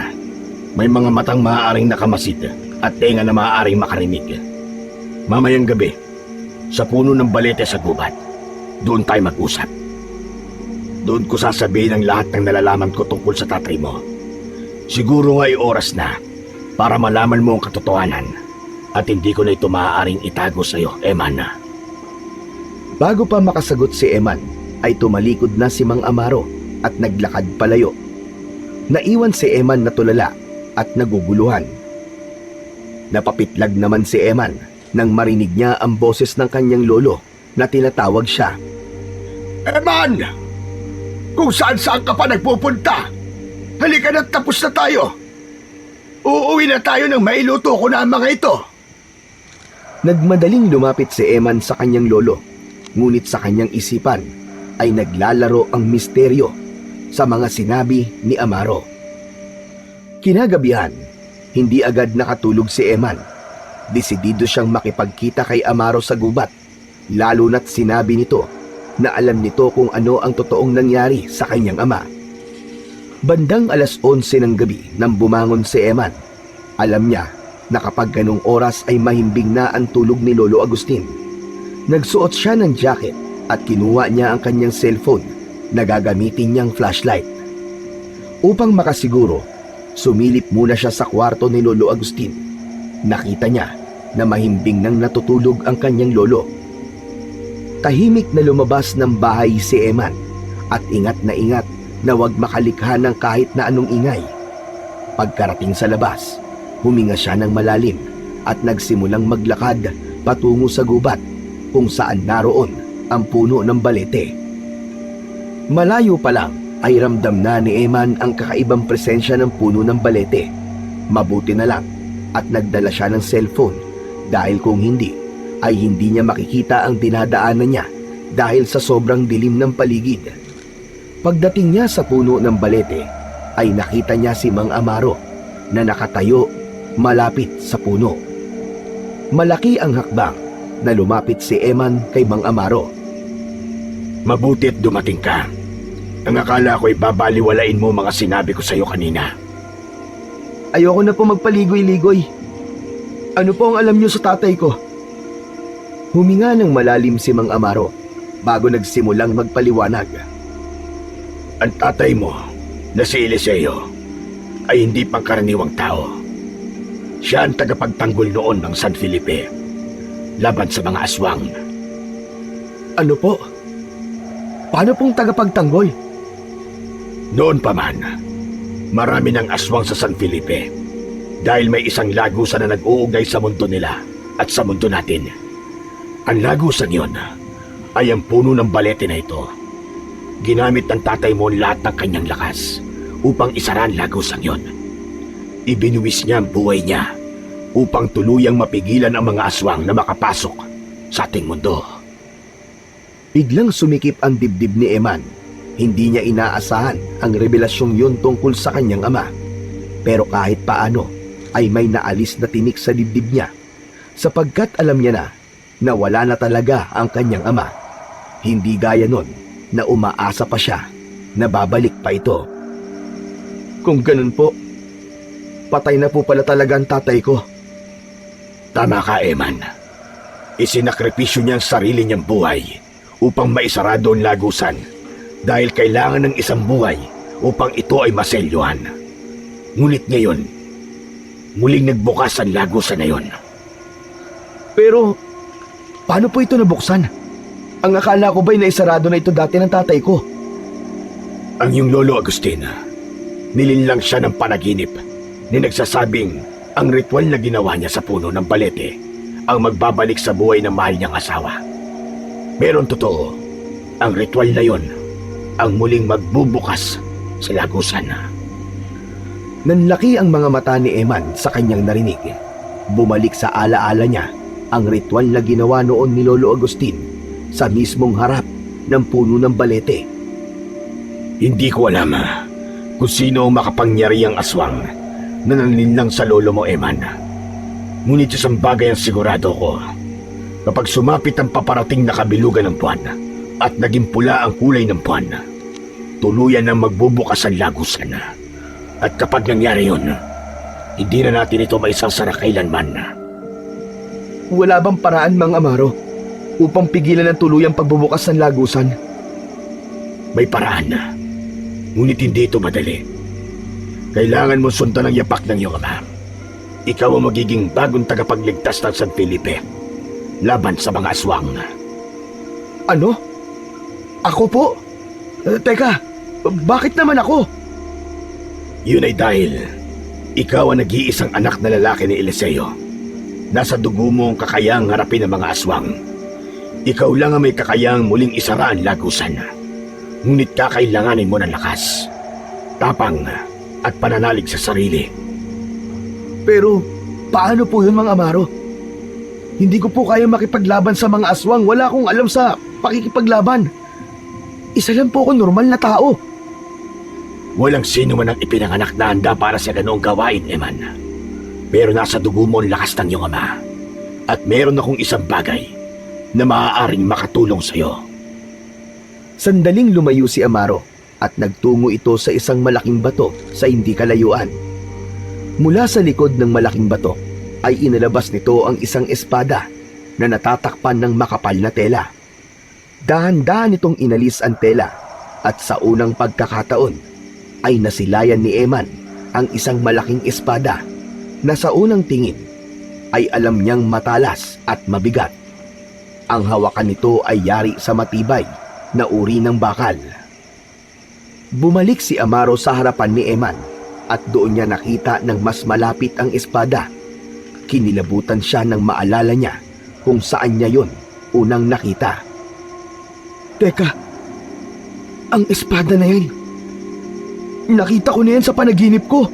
May mga matang maaaring nakamasid at tenga na maaaring makarinig. Mamayang gabi, sa puno ng balete sa gubat, doon tayo mag-usap. Doon ko sasabihin ang lahat ng nalalaman ko tungkol sa tatay mo. Siguro nga ay oras na para malaman mo ang katotohanan at hindi ko na ito maaaring itago sa iyo, Eman. Bago pa makasagot si Eman, ay tumalikod na si Mang Amaro at naglakad palayo. Naiwan si Eman na tulala at naguguluhan. Napapitlag naman si Eman nang marinig niya ang boses ng kanyang lolo na tinatawag siya. Eman! Kung saan-saan ka pa nagpupunta, halika na, tapos na tayo. Uuwi na tayo nang mailuto ko na ang mga ito. Nagmadaling lumapit si Eman sa kanyang lolo, ngunit sa kanyang isipan ay naglalaro ang misteryo sa mga sinabi ni Amaro. Kinagabihan, hindi agad nakatulog si Eman. Desidido siyang makipagkita kay Amaro sa gubat, lalo na't sinabi nito na alam nito kung ano ang totoong nangyari sa kanyang ama. Bandang 11:00 ng gabi nang bumangon si Eman, alam niya na kapag ganong oras ay mahimbing na ang tulog ni Lolo Agustin. Nagsuot siya ng jacket at kinuha niya ang kanyang cellphone na gagamitin niyang flashlight. Upang makasiguro, sumilip muna siya sa kwarto ni Lolo Agustin. Nakita niya na mahimbing nang natutulog ang kanyang lolo. Tahimik na lumabas ng bahay si Eman at ingat na huwag makalikha ng kahit na anong ingay. Pagkarating sa labas, huminga siya ng malalim at nagsimulang maglakad patungo sa gubat kung saan naroon ang puno ng balete. Malayo pa lang ay ramdam na ni Eman ang kakaibang presensya ng puno ng balete. Mabuti na lang at nagdala siya ng cellphone dahil kung hindi ay hindi niya makikita ang dinadaanan niya dahil sa sobrang dilim ng paligid. Pagdating niya sa puno ng balete ay nakita niya si Mang Amaro na nakatayo malapit sa puno. Malaki ang hakbang na lumapit si Eman kay Mang Amaro. Mabuti't dumating ka. Ang akala ko'y babaliwalain mo mga sinabi ko sa iyo kanina. Ayoko na po magpaligoy-ligoy. Ano po ang alam niyo sa tatay ko? Huminga ng malalim si Mang Amaro bago nagsimulang magpaliwanag. Ang tatay mo na si Eliseo ay hindi pangkaraniwang tao. Siya ang tagapagtanggol noon ng San Felipe laban sa mga aswang. Ano po? Paano pong tagapagtanggol? Noon pa man, marami ng aswang sa San Felipe dahil may isang lagusan na nag-uugnay sa mundo nila at sa mundo natin. Ang lagusan yon ay ang puno ng balete na ito. Ginamit ng tatay mo lahat ng kanyang lakas upang isara ang lagusan yon. Ibinuwis niya ang buhay niya upang tuluyang mapigilan ang mga aswang na makapasok sa ating mundo. Biglang sumikip ang dibdib ni Eman. Hindi niya inaasahan ang revelasyong yun tungkol sa kanyang ama. Pero kahit paano ay may naalis na tinik sa dibdib niya sapagkat alam niya na wala na talaga ang kanyang ama. Hindi gaya nun na umaasa pa siya na babalik pa ito. Kung ganun po, patay na po pala talaga ang tatay ko. Tama ka, Eman. Isinakripisyo niya ang sarili niyang buhay upang maisarado ang lagusan dahil kailangan ng isang buhay upang ito ay maselyuhan. Ngunit ngayon, muling nagbukas ang lagusan na yon. Pero, paano po ito nabuksan? Ang akala ko ba'y naisarado na ito dati ng tatay ko? Ang iyong lolo Agustin, nilinlang siya ng panaginip ni nagsasabing ang ritual na ginawa niya sa puno ng balete ang magbabalik sa buhay ng mahal niyang asawa. Meron totoo, ang ritual na yon ang muling magbubukas sa lagusan. Nanlaki ang mga mata ni Eman sa kanyang narinig. Bumalik sa alaala niya ang ritual na ginawa noon ni Lolo Agustin sa mismong harap ng puno ng balete. Hindi ko alam kung sino ang makapangyarihang aswang na nanlinlang sa lolo mo, Eman. Ngunit isang bagay ang sigurado ko. Kapag sumapit ang paparating na kabilugan ng buwan at naging pula ang kulay ng buwan, tuluyan ang magbubukas ang lagusan. At kapag nangyari yun, hindi na natin ito maisasara kailanman. Wala bang paraan, Mang Amaro, upang pigilan ang tuluyang pagbubukas ng lagusan? May paraan. Ngunit hindi ito madali. Kailangan mo sundan ang yapak ng iyong ama. Ikaw ang magiging bagong tagapagligtas ng San Felipe laban sa mga aswang. Ano? Ako po? Teka, bakit naman ako? Yun ay dahil ikaw ang nag-iisang anak na lalaki ni Eliseo. Nasa dugo mo ang kakayang harapin ang mga aswang. Ikaw lang ang may kakayang muling isara ang lagusan. Ngunit kakailanganin mo ng lakas, tapang at pananalig sa sarili. Pero paano po yun, Mang Amaro? Hindi ko po kaya makipaglaban sa mga aswang. Wala akong alam sa pakikipaglaban. Isa lang po ako normal na tao. Walang sino man ang ipinanganak na handa para sa ganoong gawain, Eman. Pero nasa dugo mo ang lakas ng iyong ama. At meron akong isang bagay na maaaring makatulong sa iyo. Sandaling lumayo si Amaro at nagtungo ito sa isang malaking bato sa hindi kalayuan. Mula sa likod ng malaking bato ay inilabas nito ang isang espada na natatakpan ng makapal na tela. Dahan-dahan itong inalis ang tela at sa unang pagkakataon ay nasilayan ni Eman ang isang malaking espada na sa unang tingin ay alam niyang matalas at mabigat. Ang hawakan nito ay yari sa matibay na uri ng bakal. Bumalik si Amaro sa harapan ni Eman at doon niya nakita ng mas malapit ang espada. Kinilabutan siya nang maalala niya kung saan niya yon unang nakita. Teka, ang espada na yan, nakita ko na yan sa panaginip ko.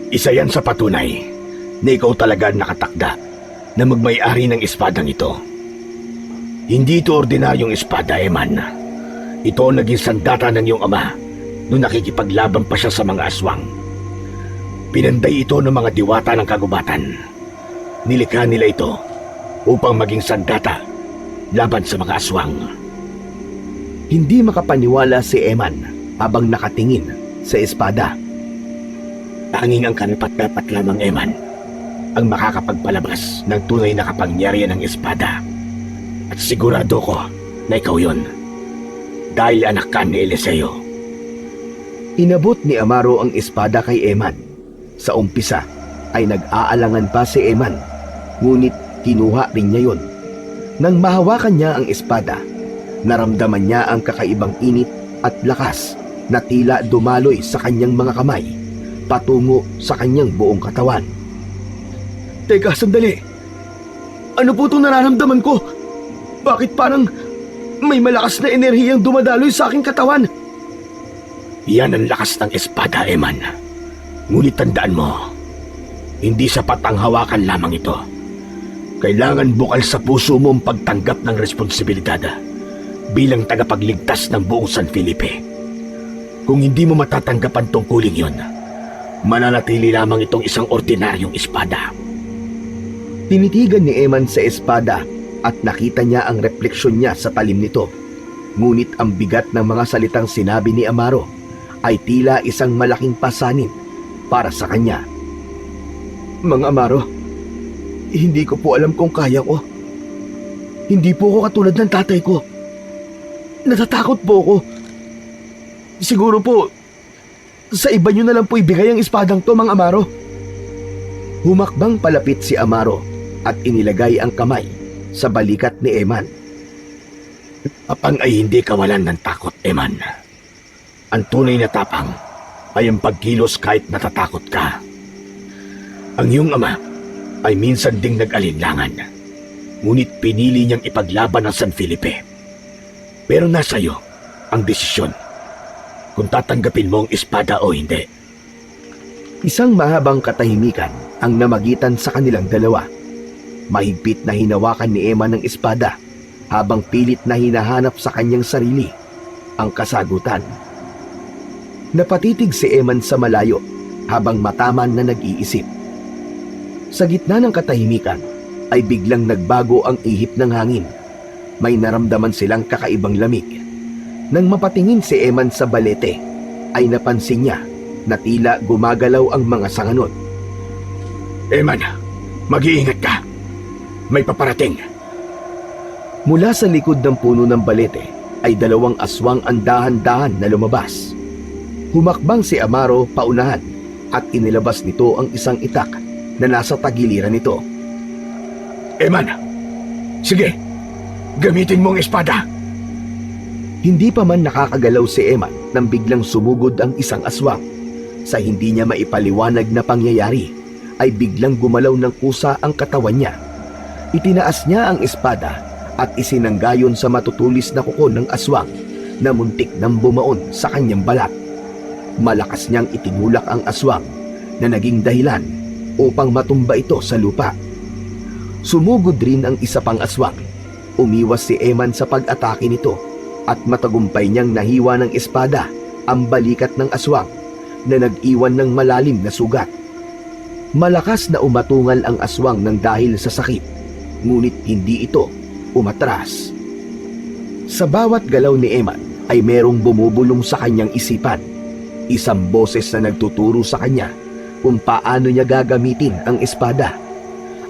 Isa yan sa patunay na ikaw talaga nakatakda na magmay-ari ng espadang ito. Hindi ito ordinaryong espada, Eman. Ito ang naging sandata ng iyong ama nung nakikipaglaban pa siya sa mga aswang. Pinanday ito ng mga diwata ng kagubatan. Nilikha nila ito upang maging sandata laban sa mga aswang. Hindi makapaniwala si Eman habang nakatingin sa espada. Tanging ang karapat-dapat lamang, Eman, ang makakapagpalabas ng tunay na kapangyarihan ng espada. At sigurado ko na ikaw yun, dahil anak ka ni Eliseo. Inabot ni Amaro ang espada kay Eman. Sa umpisa ay nag-aalangan pa si Eman, ngunit kinuha rin niya yon. Nang mahawakan niya ang espada, naramdaman niya ang kakaibang init at lakas na tila dumaloy sa kanyang mga kamay patungo sa kanyang buong katawan. Teka, sandali. Ano po itong nararamdaman ko? Bakit parang may malakas na enerhiyang dumadaloy sa aking katawan? Yan ang lakas ng espada, Eman. Ngunit tandaan mo, hindi sapat ang hawakan lamang ito. Kailangan bukal sa puso mo ang pagtanggap ng responsibilidad bilang tagapagligtas ng buong San Felipe. Kung hindi mo matatanggap ang tungkuling yon, mananatili lamang itong isang ordinaryong espada. Tinitigan ni Eman sa espada at nakita niya ang refleksyon niya sa talim nito. Ngunit ang bigat ng mga salitang sinabi ni Amaro ay tila isang malaking pasanin para sa kanya. Mang Amaro, hindi ko po alam kung kaya ko. Hindi po ako katulad ng tatay ko. Natatakot po ako. Siguro po, sa iba niyo na lang po ibigay ang espadang to, Mang Amaro. Humakbang palapit si Amaro at inilagay ang kamay sa balikat ni Eman. Tapang ay hindi kawalan ng takot, Eman. Ang tunay na tapang ay ang pagkilos kahit natatakot ka. Ang iyong ama ay minsan ding nag-alinlangan, ngunit pinili niyang ipaglaban ang San Felipe. Pero nasa iyo ang desisyon kung tatanggapin mo ang espada o hindi. Isang mahabang katahimikan ang namagitan sa kanilang dalawa. Mahigpit na hinawakan ni Emman ng espada habang pilit na hinahanap sa kanyang sarili ang kasagutan. Napatitig si Emman sa malayo habang mataman na nag-iisip. Sa gitna ng katahimikan ay biglang nagbago ang ihip ng hangin. May naramdaman silang kakaibang lamig. Nang mapatingin si Emman sa balete, ay napansin niya na tila gumagalaw ang mga sanganod. Emman, mag-iingat ka. May paparating. Mula sa likod ng puno ng balete ay dalawang aswang ang dahan-dahan na lumabas. Humakbang si Amaro paunahan at inilabas nito ang isang itak na nasa tagiliran nito. Emman, sige, gamitin mo ang espada. Hindi pa man nakakagalaw si Emman nang biglang sumugod ang isang aswang. Sa hindi niya maipaliwanag na pangyayari, ay biglang gumalaw ng kusa ang katawan niya. Itinaas niya ang espada at isinanggayon sa matutulis na kuko ng aswang na muntik nang bumaon sa kanyang balat. Malakas niyang itinulak ang aswang na naging dahilan upang matumba ito sa lupa. Sumugod rin ang isa pang aswang. Umiwas si Emman sa pag-atake nito at matagumpay niyang nahiwa ng espada ang balikat ng aswang na nag-iwan ng malalim na sugat. Malakas na umatungal ang aswang ng dahil sa sakit, ngunit hindi ito umatras. Sa bawat galaw ni Emman ay merong bumubulong sa kanyang isipan. Isang boses na nagtuturo sa kanya kung paano niya gagamitin ang espada.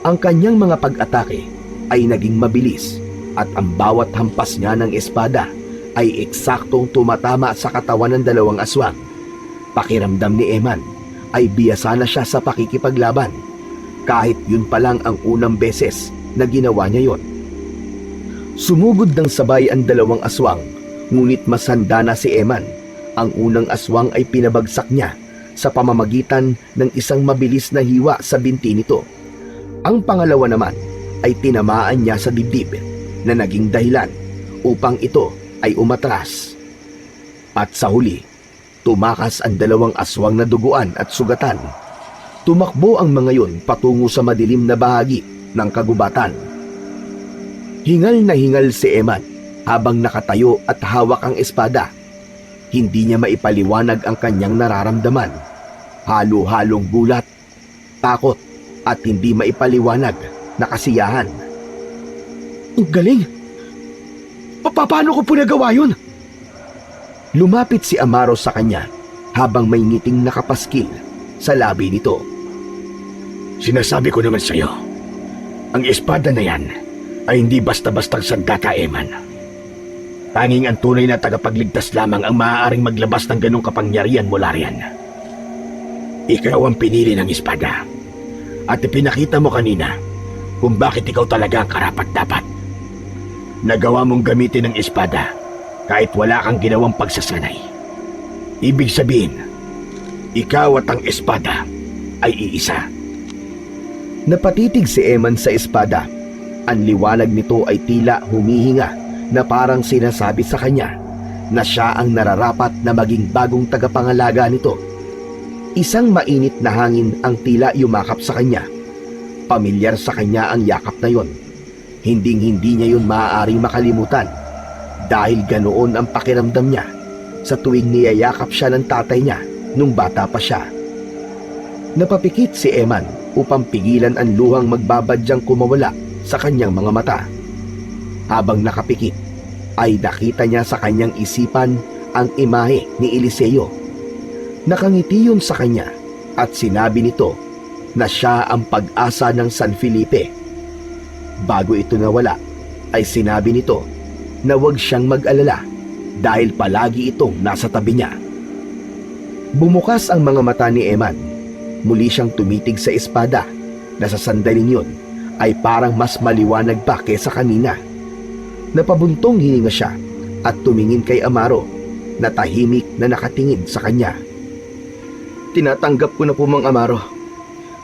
Ang kanyang mga pag-atake ay naging mabilis at ang bawat hampas niya ng espada ay eksaktong tumatama sa katawan ng dalawang aswang. Pakiramdam ni Emman ay biyasa na siya sa pakikipaglaban, kahit yun pa lang ang unang beses na ginawa niya yon. Sumugod ng sabay ang dalawang aswang, ngunit mas handa na si Emman. Ang unang aswang ay pinabagsak niya sa pamamagitan ng isang mabilis na hiwa sa binti nito. Ang pangalawa naman ay tinamaan niya sa dibdib na naging dahilan upang ito ay umatras. At sa huli, tumakas ang dalawang aswang na duguan at sugatan. Tumakbo ang mga yun patungo sa madilim na bahagi ng kagubatan. Hingal na hingal si Emman habang nakatayo at hawak ang espada. Hindi niya maipaliwanag ang kanyang nararamdaman. Halo-halong gulat, takot at hindi maipaliwanag na kasiyahan. Ang galing! Paano ko po nagawa yun? Lumapit si Amaro sa kanya habang may ngiting nakapaskil sa labi nito. Sinasabi ko naman sa'yo, ang espada na yan ay hindi basta-bastang sandata, Emman. Tanging ang tunay na tagapagligtas lamang ang maaaring maglabas ng ganong kapangyarihan mula riyan. Ikaw ang pinili ng espada at ipinakita mo kanina kung bakit ikaw talaga ang karapat-dapat. Nagawa mong gamitin ang espada kahit wala kang ginawang pagsasanay. Ibig sabihin, ikaw at ang espada ay iisa. Napatitig si Emman sa espada. Ang liwanag nito ay tila humihinga na parang sinasabi sa kanya na siya ang nararapat na maging bagong tagapangalaga nito. Isang mainit na hangin ang tila yumakap sa kanya. Pamilyar sa kanya ang yakap na yon. Hinding-hindi niya yun maaaring makalimutan dahil ganoon ang pakiramdam niya sa tuwing niyayakap siya ng tatay niya nung bata pa siya. Napapikit si Emman upang pigilan ang luhang magbabadyang kumawala sa kanyang mga mata. Habang nakapikit, ay nakita niya sa kanyang isipan ang imahe ni Eliseo. Nakangiti yun sa kanya at sinabi nito na siya ang pag-asa ng San Felipe. Bago ito nawala, ay sinabi nito na huwag siyang mag-alala dahil palagi itong nasa tabi niya. Bumukas ang mga mata ni Emman. Muli siyang tumitig sa espada na sa sandaling yun ay parang mas maliwanag pa kesa kanina. Napabuntong hininga siya at tumingin kay Amaro na tahimik na nakatingin sa kanya. Tinatanggap ko na po, Mang Amaro.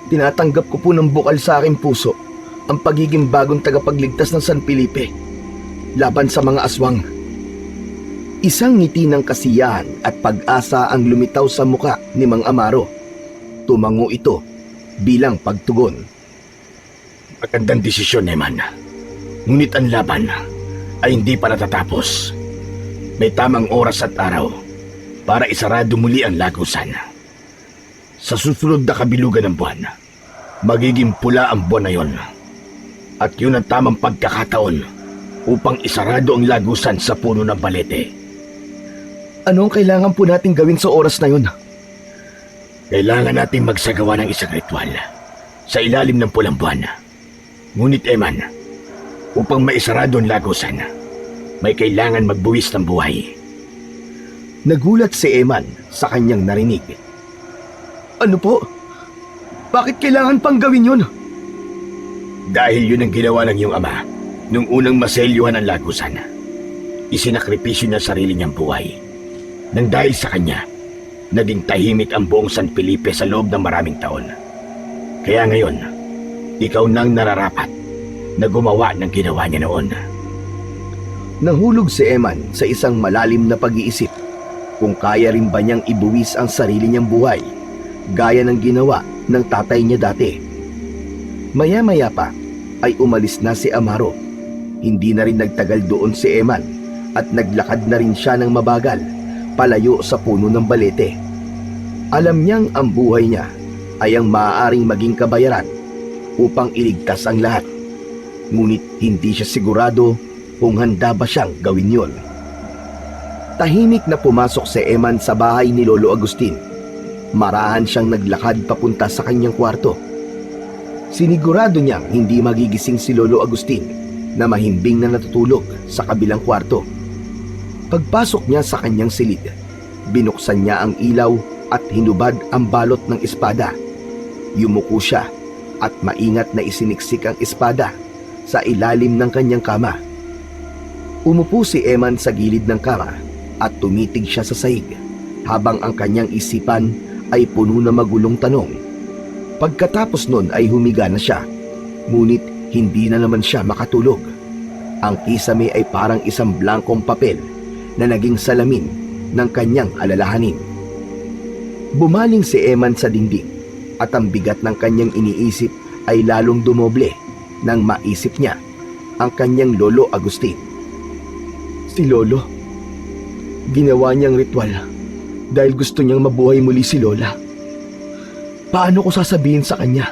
Tinatanggap ko po ng bukal sa aking puso ang pagiging bagong tagapagligtas ng San Felipe laban sa mga aswang. Isang ngiti ng kasiyahan at pag-asa ang lumitaw sa muka ni Mang Amaro. Tumango ito bilang pagtugon. Magandang desisyon, Eman. Ngunit ang laban ay hindi pa natatapos. May tamang oras at araw para isarado muli ang lagusan. Sa susunod na kabilugan ng buwan, magiging pula ang buwan na yon. At yun ang tamang pagkakataon upang isarado ang lagusan sa puno ng balete. Ano ang kailangan po nating gawin sa oras na yun? Kailangan nating magsagawa ng isang ritual sa ilalim ng pulang buwan. Ngunit Eman, upang maisarado ang lagusan, may kailangan magbuwis ng buhay. Nagulat si Eman sa kanyang narinig. Ano po? Bakit kailangan pang gawin yun? Dahil yun ang ginawa ng iyong ama nung unang maselyuhan ang lagusan. Isinakripisyo niya sarili niyang buhay. Nang dahil sa kanya, naging tahimik ang buong San Felipe sa loob ng maraming taon. Kaya ngayon, ikaw nang nararapat na gumawa ng ginawa niya noon. Nahulog si Eman sa isang malalim na pag-iisip kung kaya rin ba niyang ibuwis ang sarili niyang buhay gaya ng ginawa ng tatay niya dati. Maya-maya pa ay umalis na si Amaro. Hindi na rin nagtagal doon si Eman at naglakad na rin siya ng mabagal palayo sa puno ng balete. Alam niyang ang buhay niya ay ang maaaring maging kabayaran upang iligtas ang lahat. Ngunit hindi siya sigurado kung handa ba siyang gawin yon. Tahimik na pumasok si Eman sa bahay ni Lolo Agustin. Marahan siyang naglakad papunta sa kanyang kwarto. Sinigurado niyang hindi magigising si Lolo Agustin na mahimbing na natutulog sa kabilang kwarto. Pagpasok niya sa kanyang silid, binuksan niya ang ilaw at hinubad ang balot ng espada. Yumuko siya at maingat na isiniksik ang espada sa ilalim ng kanyang kama. Umupo si Eman sa gilid ng kama at tumitig siya sa sahig habang ang kanyang isipan ay puno na magulong tanong. Pagkatapos nun ay humiga na siya, ngunit hindi na naman siya makatulog. Ang kisame ay parang isang blankong papel na naging salamin ng kanyang alalahanin. Bumaling si Eman sa dingding at ang bigat ng kanyang iniisip ay lalong dumoble nang maisip niya ang kanyang Lolo Agustin. Si Lolo, ginawa niyang ritual dahil gusto niyang mabuhay muli si Lola. Paano ko sasabihin sa kanya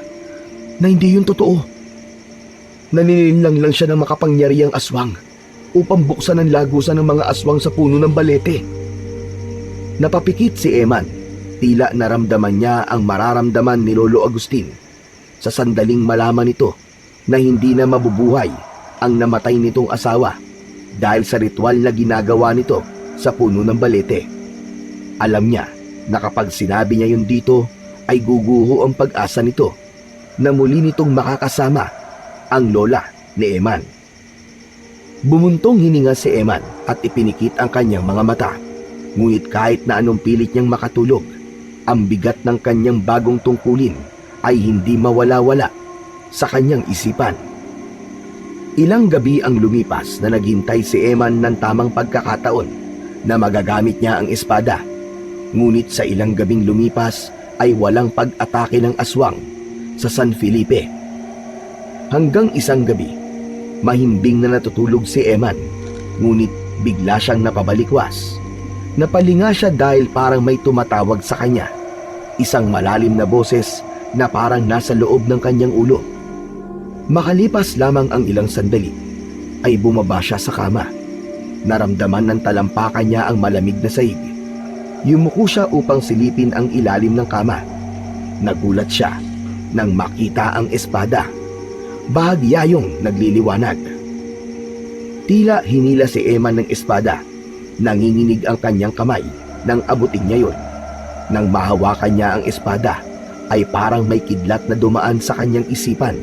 na hindi yun totoo? Naninilang lang siya ng makapangyarihang aswang upang buksan ang lagusan ng mga aswang sa puno ng balete. Napapikit si Eman, tila naramdaman niya ang mararamdaman ni Lolo Agustin sa sandaling malaman nito na hindi na mabubuhay ang namatay nitong asawa dahil sa ritual na ginagawa nito sa puno ng balete. Alam niya na kapag sinabi niya yun dito, ay guguho ang pag-asa nito na muli nitong makakasama ang lola ni Eman. Bumuntong hininga si Eman at ipinikit ang kanyang mga mata. Ngunit kahit na anong pilit niyang makatulog, ang bigat ng kanyang bagong tungkulin ay hindi mawala-wala sa kanyang isipan. Ilang gabi ang lumipas na naghintay si Eman ng tamang pagkakataon na magagamit niya ang espada. Ngunit sa ilang gabing lumipas ay walang pag-atake ng aswang sa San Felipe. Hanggang isang gabi, mahimbing na natutulog si Eman, ngunit bigla siyang napabalikwas. Napalinga siya dahil parang may tumatawag sa kanya. Isang malalim na boses na parang nasa loob ng kanyang ulo. Makalipas lamang ang ilang sandali, ay bumaba siya sa kama. Naramdaman ng talampakan niya ang malamig na sahig. Yumuko siya upang silipin ang ilalim ng kama. Nagulat siya nang makita ang espada. Bahagyayong nagliliwanag. Tila hinila si Eman ng espada. Nanginginig ang kanyang kamay nang abutin niya yun. Nang mahawakan niya ang espada, ay parang may kidlat na dumaan sa kanyang isipan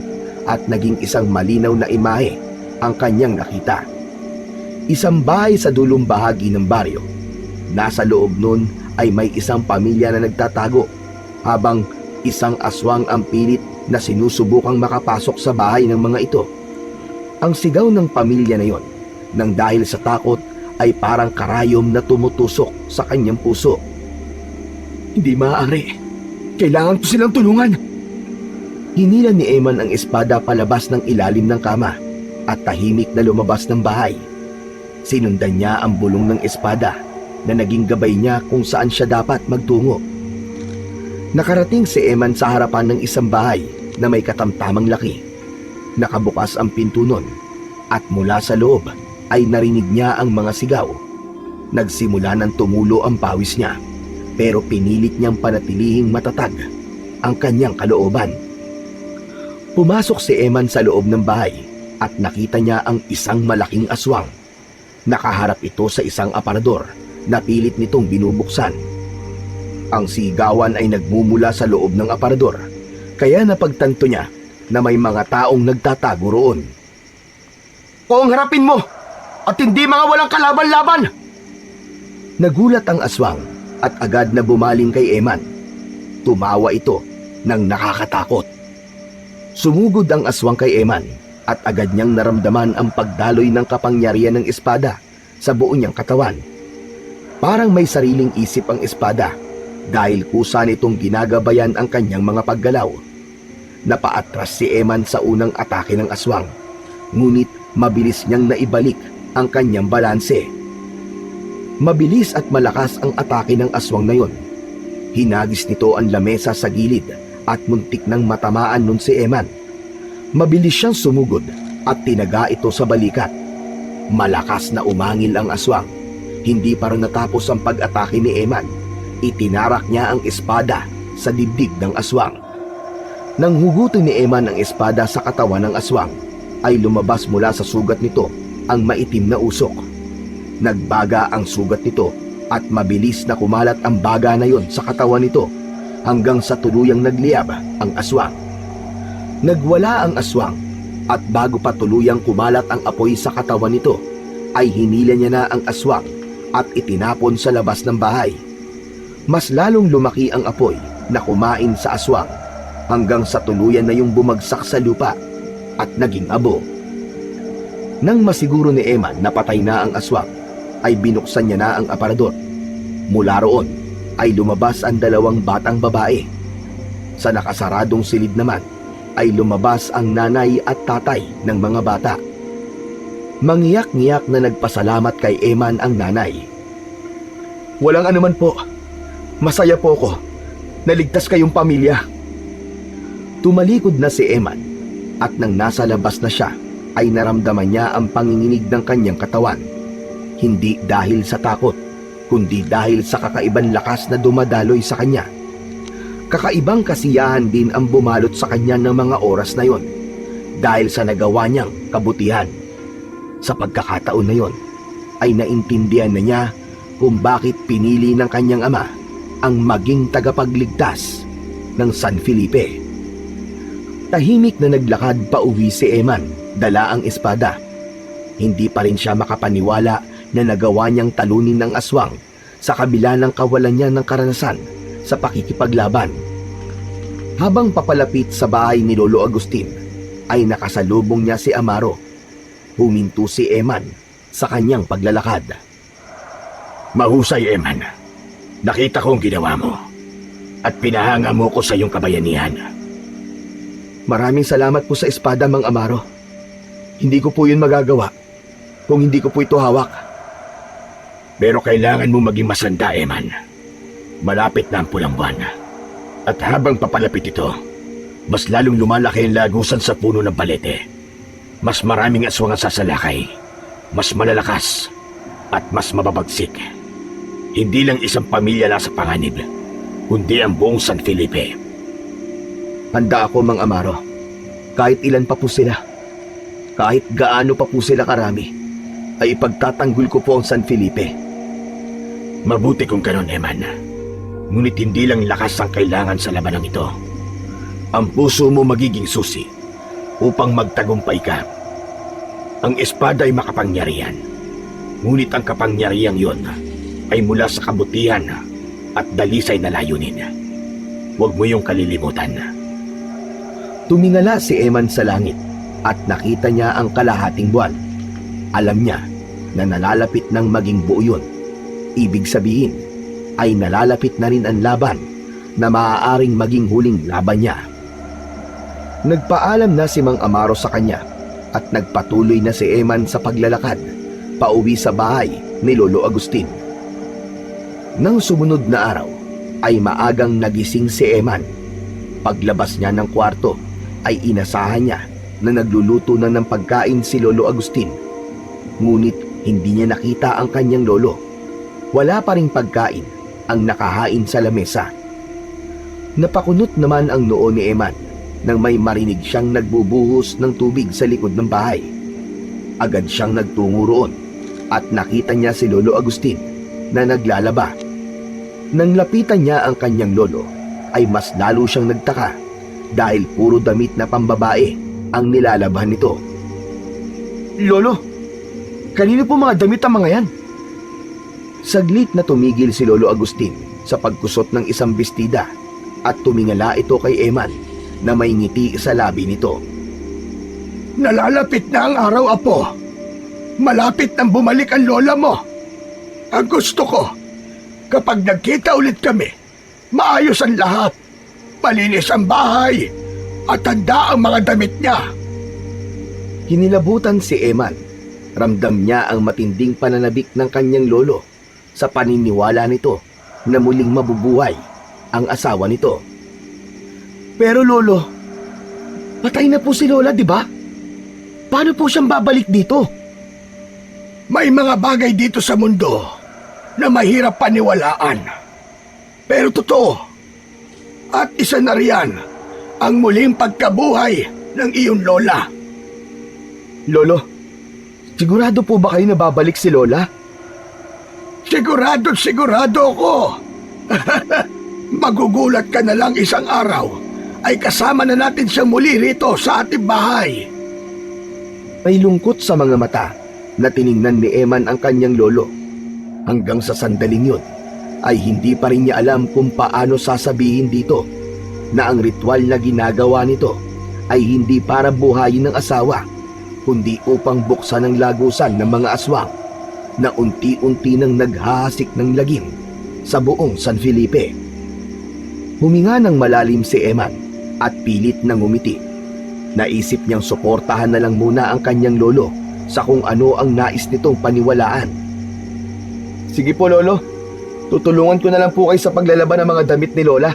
at naging isang malinaw na imahe ang kanyang nakita. Isang bahay sa dulong bahagi ng baryo. Nasa loob nun ay may isang pamilya na nagtatago habang isang aswang ang pilit na sinusubukang makapasok sa bahay ng mga ito. Ang sigaw ng pamilya na yon, nang dahil sa takot, ay parang karayom na tumutusok sa kanyang puso. Hindi maaari. Kailangan ko silang tulungan. Hinila ni Eman ang espada palabas ng ilalim ng kama at tahimik na lumabas ng bahay. Sinundan niya ang bulong ng espada na naging gabay niya kung saan siya dapat magtungo. Nakarating si Eman sa harapan ng isang bahay na may katamtamang laki. Nakabukas ang pinto nun at mula sa loob ay narinig niya ang mga sigaw. Nagsimula ng tumulo ang pawis niya pero pinilit niyang panatilihing matatag ang kanyang kalooban. Pumasok si Eman sa loob ng bahay at nakita niya ang isang malaking aswang. Nakaharap ito sa isang aparador na pilit nitong binubuksan. Ang sigawan ay nagmumula sa loob ng aparador, kaya napagtanto niya na may mga taong nagtatago roon. Kung harapin mo at hindi mga walang kalaban-laban! Nagulat ang aswang at agad na bumaling kay Eman. Tumawa ito ng nakakatakot. Sumugod ang aswang kay Eman at agad niyang naramdaman ang pagdaloy ng kapangyarihan ng espada sa buo niyang katawan. Parang may sariling isip ang espada dahil kusa nitong ginagabayan ang kanyang mga paggalaw. Napaatras si Eman sa unang atake ng aswang, ngunit mabilis niyang naibalik ang kanyang balanse. Mabilis at malakas ang atake ng aswang na yon. Hinagis nito ang lamesa sa gilid at muntik nang matamaan nun si Eman. Mabilis siyang sumugod at tinaga ito sa balikat. Malakas na umangil ang aswang. Hindi pa rin natapos ang pag-atake ni Eman. Itinarak niya ang espada sa dibdib ng aswang. Nang hugutin ni Eman ang espada sa katawan ng aswang, ay lumabas mula sa sugat nito ang maitim na usok. Nagbaga ang sugat nito at mabilis na kumalat ang baga na yon sa katawan nito hanggang sa tuluyang nagliyab ang aswang. Nagwala ang aswang at bago pa tuluyang kumalat ang apoy sa katawan nito, ay hinila niya na ang aswang at itinapon sa labas ng bahay. Mas lalong lumaki ang apoy na kumain sa aswang hanggang sa tuluyan na yung bumagsak sa lupa at naging abo. Nang masiguro ni Eman na patay na ang aswang, ay binuksan niya na ang aparador. Mula roon ay lumabas ang dalawang batang babae. Sa nakasaradong silid naman ay lumabas ang nanay at tatay ng mga bata. Mangiyak-ngiyak na nagpasalamat kay Eman ang nanay. Walang anuman po. Masaya po ko. Naligtas kayong pamilya. Tumalikod na si Eman at nang nasa labas na siya ay naramdaman niya ang panginginig ng kanyang katawan. Hindi dahil sa takot, kundi dahil sa kakaibang lakas na dumadaloy sa kanya. Kakaibang kasiyahan din ang bumalot sa kanya ng mga oras na yon dahil sa nagawa niyang kabutihan. Sa pagkakataon na yon ay naintindihan na niya kung bakit pinili ng kanyang ama ang maging tagapagligtas ng San Felipe. Tahimik na naglakad pa uwi si Eman, dala ang espada. Hindi pa rin siya makapaniwala na nagawa niyang talunin ng aswang sa kabila ng kawalan niya ng karanasan sa pakikipaglaban. Habang papalapit sa bahay ni Lolo Agustin, ay nakasalubong niya si Amaro. Huminto si Eman sa kanyang paglalakad. Mahusay, Eman. Nakita ko ang ginawa mo at pinahanga mo ko sa iyong kabayanihan. Maraming salamat po sa espada, Mang Amaro. Hindi ko po yun magagawa kung hindi ko po ito hawak. Pero kailangan mo maging masanda, Eman. Malapit na ang pulang buwan. At habang papalapit ito, mas lalong lumalaki ang lagusan sa puno ng balete. Mas maraming aswang ang sasalakay, mas malalakas, at mas mababagsik. Hindi lang isang pamilya na sa panganib, kundi ang buong San Felipe. Handa ako, Mang Amaro. Kahit ilan pa po sila, kahit gaano pa po sila karami, ay ipagtatanggol ko po ang San Felipe. Mabuti kung ganon, Eman. Ngunit hindi lang lakas ang kailangan sa labanang ito. Ang puso mo magiging susi upang magtagumpay ka. Ang espada ay makapangyarihan, ngunit ang kapangyarihang yon ay mula sa kabutihan at dalisay na layunin. Huwag mo yung kalilimutan. Tumingala si Eman sa langit at nakita niya ang kalahating buwan. Alam niya na nalalapit ng maging buo yun. Ibig sabihin ay nalalapit na rin ang laban na maaaring maging huling laban niya. Nagpaalam na si Mang Amaro sa kanya at nagpatuloy na si Eman sa paglalakad pauwi sa bahay ni Lolo Agustin. Nang sumunod na araw ay maagang nagising si Eman. Paglabas niya ng kwarto ay inasahan niya na nagluluto na ng pagkain si Lolo Agustin. Ngunit hindi niya nakita ang kanyang lolo. Wala pa ring pagkain ang nakahain sa lamesa. Napakunot naman ang noo ni Eman nang may marinig siyang nagbubuhos ng tubig sa likod ng bahay. Agad siyang nagtungo roon at nakita niya si Lolo Agustin na naglalaba. Nang lapitan niya ang kanyang lolo ay mas lalo siyang nagtaka dahil puro damit na pambabae ang nilalaban nito. "Lolo, kanino po mga damit ang mga yan?" Saglit na tumigil si Lolo Agustin sa pagkusot ng isang bestida at tumingala ito kay Eman na may ngiti sa labi nito. Nalalapit na ang araw, Apo. Malapit nang bumalik ang lola mo. Ang gusto ko, kapag nagkita ulit kami, maayos ang lahat. Malinis ang bahay at handa ang mga damit niya. Hinilabutan si Eman. Ramdam niya ang matinding pananabik ng kanyang lolo sa paniniwala nito na muling mabubuhay ang asawa nito. "Pero lolo, patay na po si lola, di ba? Paano po siyang babalik dito?" May mga bagay dito sa mundo na mahirap paniwalaan. Pero totoo. At isa na riyan ang muling pagkabuhay ng iyong lola. "Lolo, sigurado po ba kayo na babalik si lola?" Sigurado ako. Magugulat ka na lang isang araw ay kasama na natin siyang muli rito sa ating bahay. May lungkot sa mga mata na tiningnan ni Eman ang kanyang lolo. Hanggang sa sandaling yun ay hindi pa rin niya alam kung paano sasabihin dito na ang ritual na ginagawa nito ay hindi para buhayin ng asawa, kundi upang buksan ang lagusan ng mga aswang na unti-unti nang naghahasik ng lagim sa buong San Felipe. Huminga ng malalim si Eman at pilit nang umiti. Naisip niyang suportahan na lang muna ang kanyang lolo sa kung ano ang nais nitong paniwalaan. "Sige po, lolo. Tutulungan ko na lang po kayo sa paglalaban ng mga damit ni lola."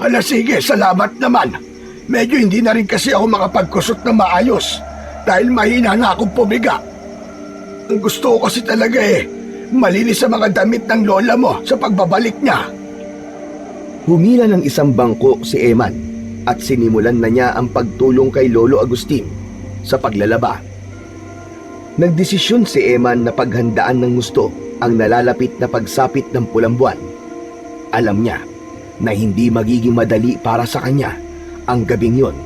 Ala sige, salamat naman. Medyo hindi na rin kasi ako makapagkusot na maayos dahil mahina na akong pumiga. Ang gusto ko kasi talaga malinis sa mga damit ng lola mo sa pagbabalik niya. Humila ng isang bangko si Eman at sinimulan na niya ang pagtulong kay Lolo Agustin sa paglalaba. Nagdesisyon si Eman na paghandaan ng gusto ang nalalapit na pagsapit ng pulang buwan. Alam niya na hindi magiging madali para sa kanya ang gabing yon,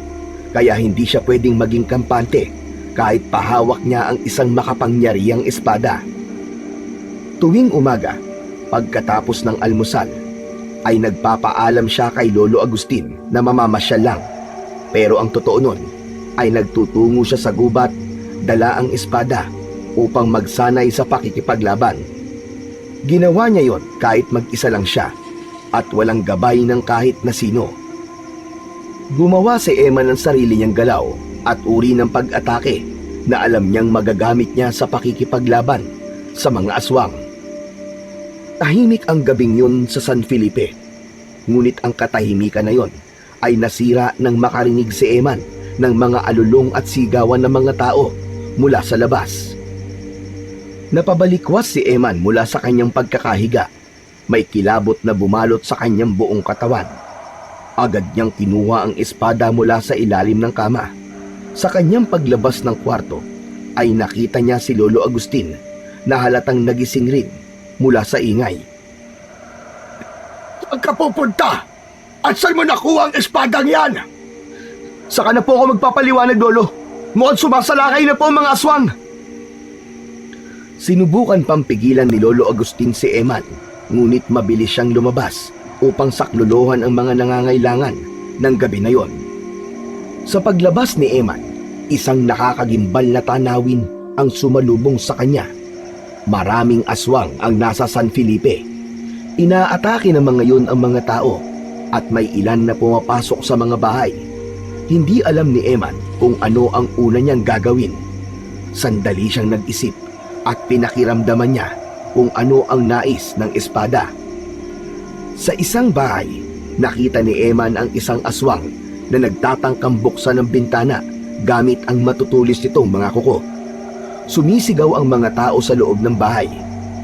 kaya hindi siya pwedeng maging kampante kahit pahawak niya ang isang makapangyarihang espada. Tuwing umaga, pagkatapos ng almusal, ay nagpapaalam siya kay Lolo Agustin na mamamasyal lang. Pero ang totoo nun ay nagtutungo siya sa gubat, dala ang espada upang magsanay sa pakikipaglaban. Ginawa niya yon kahit mag-isa lang siya at walang gabay ng kahit na sino. Gumawa si Eman ng sarili niyang galaw at uri ng pag-atake na alam niyang magagamit niya sa pakikipaglaban sa mga aswang. Tahimik ang gabing yun sa San Felipe, ngunit ang katahimikan na yon ay nasira nang makarinig si Eman ng mga alulong at sigawan ng mga tao mula sa labas. Napabalikwas si Eman mula sa kanyang pagkakahiga. May kilabot na bumalot sa kanyang buong katawan. Agad niyang kinuha ang espada mula sa ilalim ng kama. Sa kanyang paglabas ng kwarto ay nakita niya si Lolo Agustin na halatang nagising rin mula sa ingay. "Saan ka pupunta? At saan mo nakuha ang espadang yan?" "Saka na po ako magpapaliwanag, Lolo. Mukhang sumasalakay na po ang mga aswang." Sinubukan pang pigilan ni Lolo Agustin si Eman, ngunit mabilis siyang lumabas upang saklolohan ang mga nangangailangan ng gabi na yon. Sa paglabas ni Eman, isang nakakagimbal na tanawin ang sumalubong sa kanya. Maraming aswang ang nasa San Felipe. Inaatake ng mga yun ang mga tao at may ilan na pumapasok sa mga bahay. Hindi alam ni Eman kung ano ang una niyang gagawin. Sandali siyang nag-isip at pinakiramdaman niya kung ano ang nais ng espada. Sa isang bahay, nakita ni Eman ang isang aswang na nagtatangkang buksan ng bintana gamit ang matutulis nitong mga kuko. Sumisigaw ang mga tao sa loob ng bahay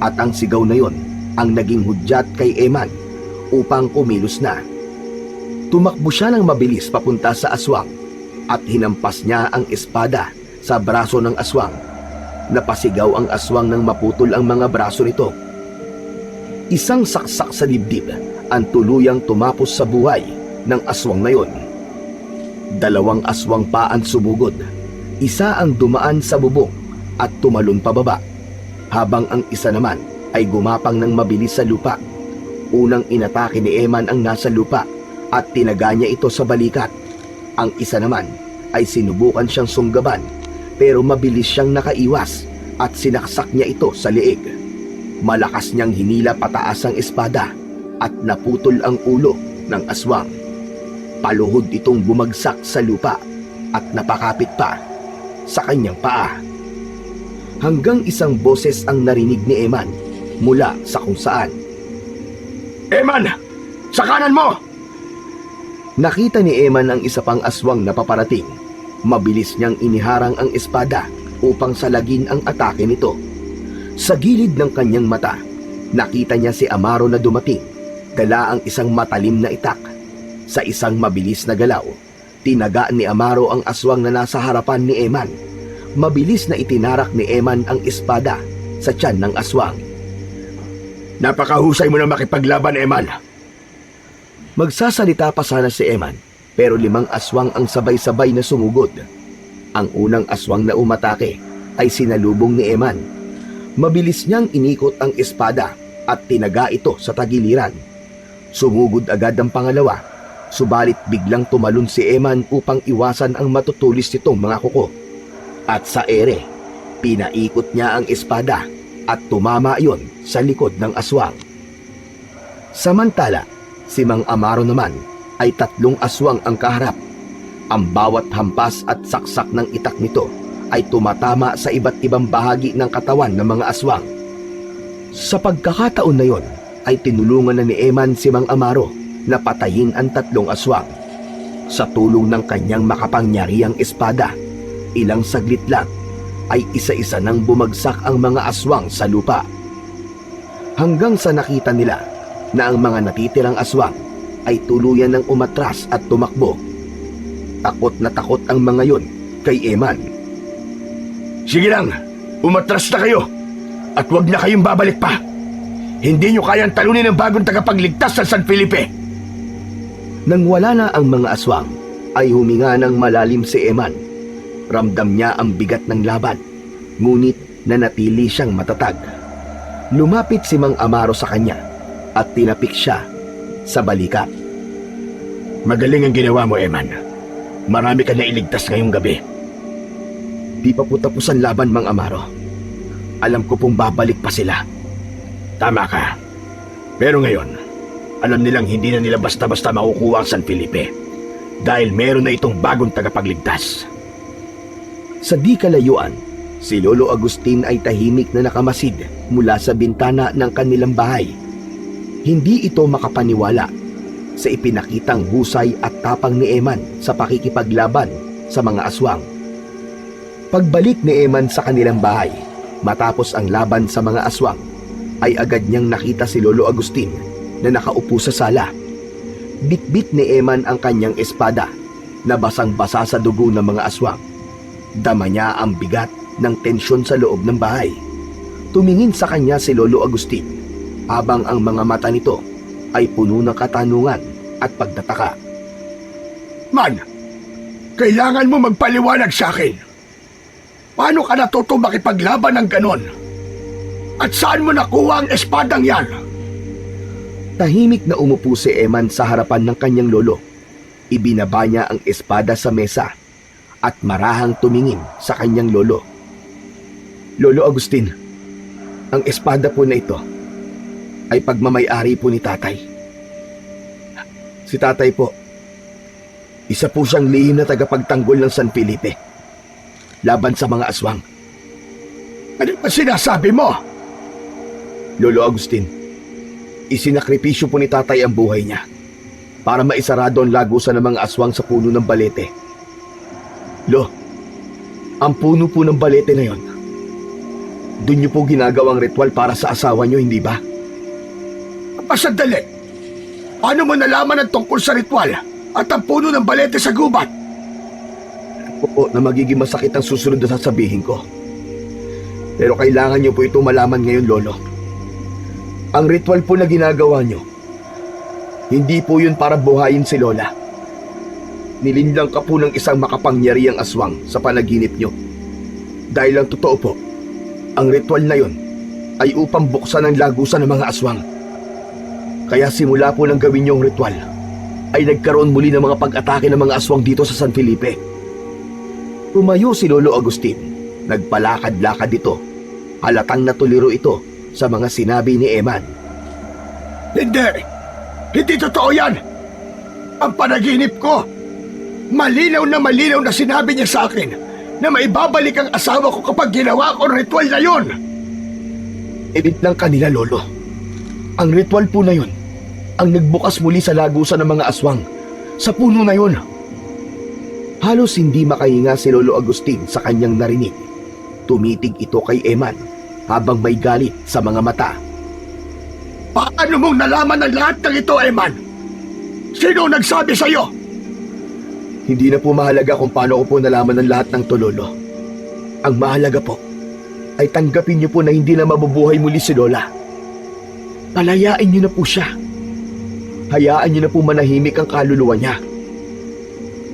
at ang sigaw na yon ang naging hudyat kay Eman upang kumilos na. Tumakbo siya ng mabilis papunta sa aswang at hinampas niya ang espada sa braso ng aswang. Napasigaw ang aswang nang maputol ang mga braso nito. Isang saksak sa dibdib ang tuluyang tumapos sa buhay ng aswang na yon. 2 aswang pa ang sumugod. Isa ang dumaan sa bubong at tumalon pababa, habang ang isa naman ay gumapang ng mabilis sa lupa. Unang inatake ni Eman ang nasa lupa at tinaga niya ito sa balikat. Ang isa naman ay sinubukan siyang sunggaban pero mabilis siyang nakaiwas at sinaksak niya ito sa leeg. Malakas niyang hinila pataas ang espada at naputol ang ulo ng aswang. Paluhod itong bumagsak sa lupa at napakapit pa sa kanyang paa. Hanggang isang boses ang narinig ni Eman mula sa kung saan. Eman! Sa kanan mo! Nakita ni Eman ang isa pang aswang na paparating. Mabilis niyang iniharang ang espada upang salagin ang atake nito. Sa gilid ng kanyang mata, nakita niya si Amaro na dumating, dala ang isang matalim na itak. Sa isang mabilis na galaw, tinaga ni Amaro ang aswang na nasa harapan ni Eman. Mabilis na itinarak ni Eman ang espada sa tiyan ng aswang. Napakahusay mo na makipaglaban, Eman. Magsasalita pa sana si Eman, pero 5 aswang ang sabay-sabay na sumugod. Ang unang aswang na umatake ay sinalubong ni Eman. Mabilis niyang inikot ang espada at tinaga ito sa tagiliran. Sumugod agad ang pangalawa, subalit biglang tumalon si Eman upang iwasan ang matutulis nitong mga kuko. At sa ere, pinaikot niya ang espada at tumama iyon sa likod ng aswang. Samantala, si Mang Amaro naman ay 3 aswang ang kaharap. Ang bawat hampas at saksak ng itak nito ay tumatama sa iba't ibang bahagi ng katawan ng mga aswang. Sa pagkakataon na yon, ay tinulungan na ni Eman si Mang Amaro na patayin ang 3 aswang. Sa tulong ng kanyang makapangyarihang espada, ilang saglit lang ay isa-isa nang bumagsak ang mga aswang sa lupa. Hanggang sa nakita nila na ang mga natitirang aswang ay tuluyan ng umatras at tumakbo. Takot na takot ang mga yon kay Eman. Sige lang, umatras na kayo at huwag na kayong babalik pa. Hindi nyo kayang talunin ang bagong tagapagligtas sa San Felipe. Nang wala na ang mga aswang, ay huminga ng malalim si Eman. Ramdam niya ang bigat ng laban, ngunit nanatili siyang matatag. Lumapit si Mang Amaro sa kanya at tinapik siya sa balikat. Magaling ang ginawa mo, Eman. Marami ka na iligtas ngayong gabi. Di pa po tapos ang laban, Mang Amaro. Alam ko pong babalik pa sila. Tama ka. Pero ngayon, alam nilang hindi na nila basta-basta makukuha ang San Felipe dahil meron na itong bagong tagapagligtas. Sa di kalayuan, si Lolo Agustin ay tahimik na nakamasid mula sa bintana ng kanilang bahay. Hindi ito makapaniwala sa ipinakitang husay at tapang ni Eman sa pakikipaglaban sa mga aswang. Pagbalik ni Eman sa kanilang bahay, matapos ang laban sa mga aswang, ay agad niyang nakita si Lolo Agustin na nakaupo sa sala. Bitbit ni Eman ang kanyang espada na basang-basa sa dugo ng mga aswang. Dama niya ang bigat ng tensyon sa loob ng bahay. Tumingin sa kanya si Lolo Agustin habang ang mga mata nito ay puno ng katanungan at pagtataka. Man, kailangan mo magpaliwanag sa akin. Paano ka natuto makipaglaban ng ganon? At saan mo nakuha ang espadang yan? Tahimik na umupo si Eman sa harapan ng kanyang lolo. Ibinaba niya ang espada sa mesa at marahang tumingin sa kanyang lolo. Lolo Agustin, ang espada po na ito, ay pagmamay-ari po ni tatay. Si tatay po, isa po siyang lihim na tagapagtanggol ng San Felipe laban sa mga aswang. Ano ba sinasabi mo? Lolo Agustin, isinakripisyo po ni tatay ang buhay niya para maisarado ang lagusan ng mga aswang sa puno ng balete. Lo, ang puno po ng balete na yon, doon niyo po ginagawang ritual para sa asawa niyo, hindi ba? Sandali. Paano mo nalaman ang tungkol sa ritual at ang puno ng balete sa gubat? Oo, na magiging masakit ang susunod na sasabihin ko. Pero kailangan niyo po ito malaman ngayon, Lolo. Ang ritual po na ginagawa niyo, hindi po yun para buhayin si Lola. Nilinlang ka po ng isang makapangyarihang aswang sa panaginip niyo. Dahil ang totoo po, ang ritual na yun ay upang buksan ang lagusan ng mga aswang. Kaya simula po nang gawin niyong ritual, ay nagkaroon muli ng mga pag-atake ng mga aswang dito sa San Felipe. Tumayo si Lolo Agustin, nagpalakad-lakad dito. Halatang natuliro ito sa mga sinabi ni Eman. Hindi! Hindi totoo yan! Ang panaginip ko, malinaw na sinabi niya sa akin na maibabalik ang asawa ko kapag ginawa ko ang ritual na yun! Edit lang kanila, Lolo. Ang ritual po na yun ang nagbukas muli sa lagusan ng mga aswang sa puno na yun. Halos hindi makahinga si Lolo Agustin sa kanyang narinig. Tumitig ito kay Eman habang may galit sa mga mata. Paano mong nalaman ang lahat ng ito, Eman? Sino nagsabi sa'yo? Hindi na po mahalaga kung paano ko po nalaman ang lahat ng to, Lolo. Ang mahalaga po ay tanggapin niyo po na hindi na mabubuhay muli si Lola. Palayain niyo na po siya. Hayaan niyo na po manahimik ang kaluluwa niya.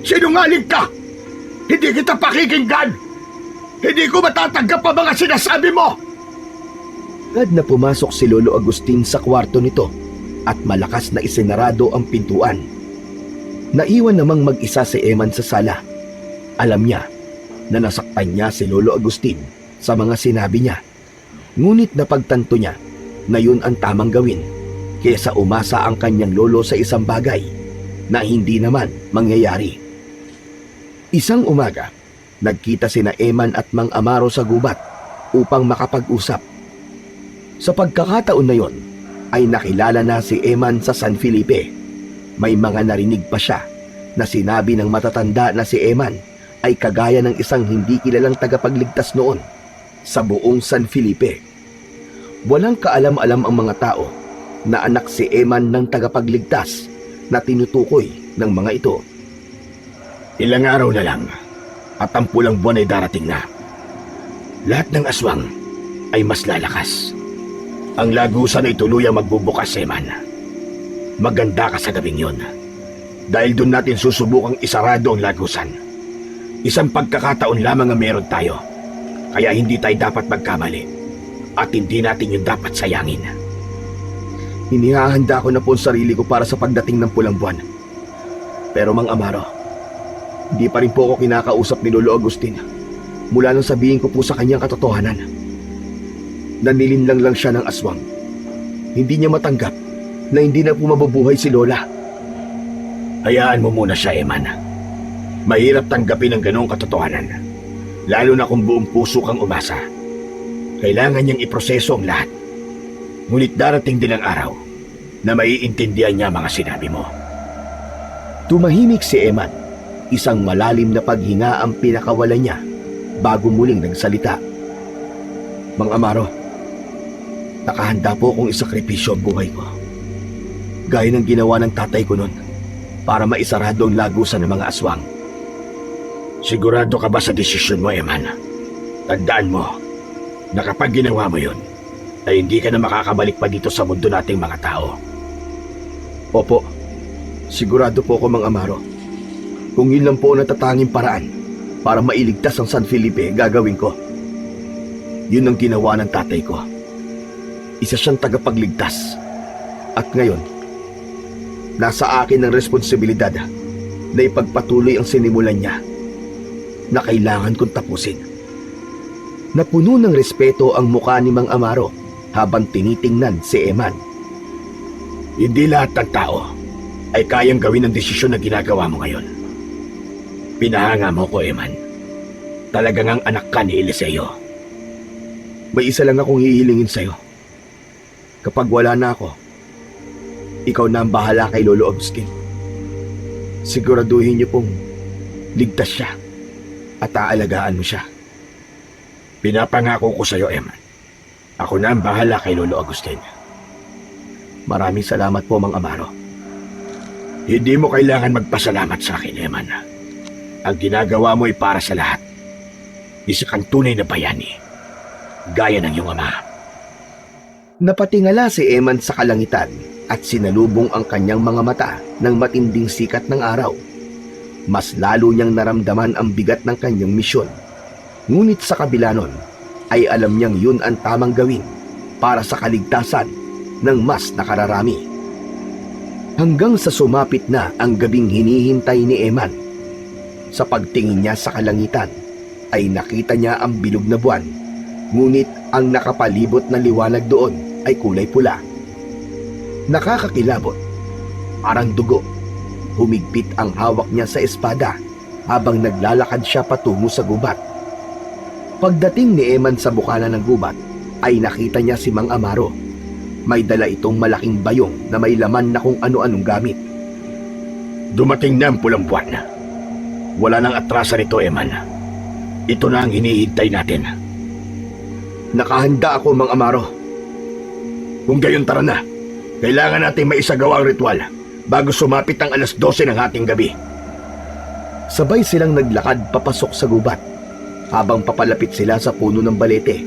Sinungaling ka! Hindi kita pakikinggan! Hindi ko matatanggap ang mga sinasabi mo! Agad na pumasok si Lolo Agustin sa kwarto nito at malakas na isinarado ang pintuan. Naiwan namang mag-isa si Eman sa sala. Alam niya na nasaktan niya si Lolo Agustin sa mga sinabi niya. Ngunit napagtanto niya na yun ang tamang gawin kaysa umasa ang kanyang lolo sa isang bagay na hindi naman mangyayari. Isang umaga, nagkita sina Eman at Mang Amaro sa gubat upang makapag-usap. Sa pagkakataon na yon, ay nakilala na si Eman sa San Felipe. May mga narinig pa siya na sinabi ng matatanda na si Eman ay kagaya ng isang hindi kilalang tagapagligtas noon sa buong San Felipe. Walang kaalam-alam ang mga tao na anak si Eman ng tagapagligtas na tinutukoy ng mga ito. Ilang araw na lang at ang pulang buwan ay darating na. Lahat ng aswang ay mas lalakas. Ang lagusan ay tuluyang magbubukas, Eman. Maganda ka sa gabing yun. Dahil doon natin susubukang isarado ang lagusan. Isang pagkakataon lamang ang meron tayo. Kaya hindi tayo dapat magkamali. At hindi natin yung dapat sayangin. Hinihahanda ko na po ang sarili ko para sa pagdating ng pulang buwan. Pero Mang Amaro, hindi pa rin po ako kinakausap ni Lolo Agustin mula nang sabihin ko po sa kanyang katotohanan. Nanilinlang lang siya ng aswang. Hindi niya matanggap na hindi na po mabubuhay si Lola. Hayaan mo muna siya, Eman. Mahirap tanggapin ang ganoong katotohanan. Lalo na kung buong puso kang umasa. Kailangan niyang iproseso ang lahat. Ngunit darating din ang araw na maiintindihan niya mga sinabi mo. Tumahimik si Eman. Isang malalim na paghinga ang pinakawalan niya bago muling nagsalita. Mang Amaro, nakahanda po akong isakripisyo ang buhay ko. Gaya ng ginawa ng tatay ko noon para maisarado ang lagusan ng mga aswang. Sigurado ka ba sa desisyon mo, Eman? Tandaan mo na kapag ginawa mo yun, ay hindi ka na makakabalik pa dito sa mundo nating mga tao. Opo, sigurado po ako, Mang Amaro. Kung yun lang po ang natatanging paraan para mailigtas ang San Felipe, gagawin ko. Yun ang ginawa ng tatay ko. Isa siyang tagapagligtas. At ngayon, nasa akin ang responsibilidad na ipagpatuloy ang sinimulan niya na kailangan kong tapusin. Napuno ng respeto ang mukha ni Mang Amaro habang tinitingnan si Eman. Hindi lahat ng tao ay kayang gawin ang desisyon na ginagawa mo ngayon. Pinahanga mo ko, Eman. Talagang ang anak ka ni Eliseo. May isa lang akong hihilingin sa'yo. Kapag wala na ako, ikaw na ang bahala kay Lolo Agustin. Siguraduhin niyo pong ligtas siya at aalagaan mo siya. Pinapangako ko sa iyo, Eman. Ako na ang bahala kay Lolo Agustin. Maraming salamat po, Mang Amaro. Hindi mo kailangan magpasalamat sa akin, Eman. Ang ginagawa mo ay para sa lahat. Isa kang tunay na bayani, gaya ng iyong ama. Napatingala si Eman sa kalangitan at sinalubong ang kanyang mga mata ng matinding sikat ng araw. Mas lalo niyang naramdaman ang bigat ng kanyang misyon. Ngunit sa kabila nun, ay alam niyang yun ang tamang gawin para sa kaligtasan ng mas nakararami. Hanggang sa sumapit na ang gabing hinihintay ni Eman. Sa pagtingin niya sa kalangitan, ay nakita niya ang bilog na buwan, ngunit ang nakapalibot na liwanag doon ay kulay pula. Nakakakilabot, parang dugo. Humigpit ang hawak niya sa espada habang naglalakad siya patungo sa gubat. Pagdating ni Eman sa bukana ng gubat, ay nakita niya si Mang Amaro. May dala itong malaking bayong na may laman na kung ano-anong gamit. Dumating na ang pulang buwan. Wala nang atrasan nito, Eman. Ito na ang hinihintay natin. Nakahanda ako, Mang Amaro. Kung gayon, tara na. Kailangan natin maisagawa ang ritual bago sumapit ang 12:00 ng ating gabi. Sabay silang naglakad papasok sa gubat. Habang papalapit sila sa puno ng balete,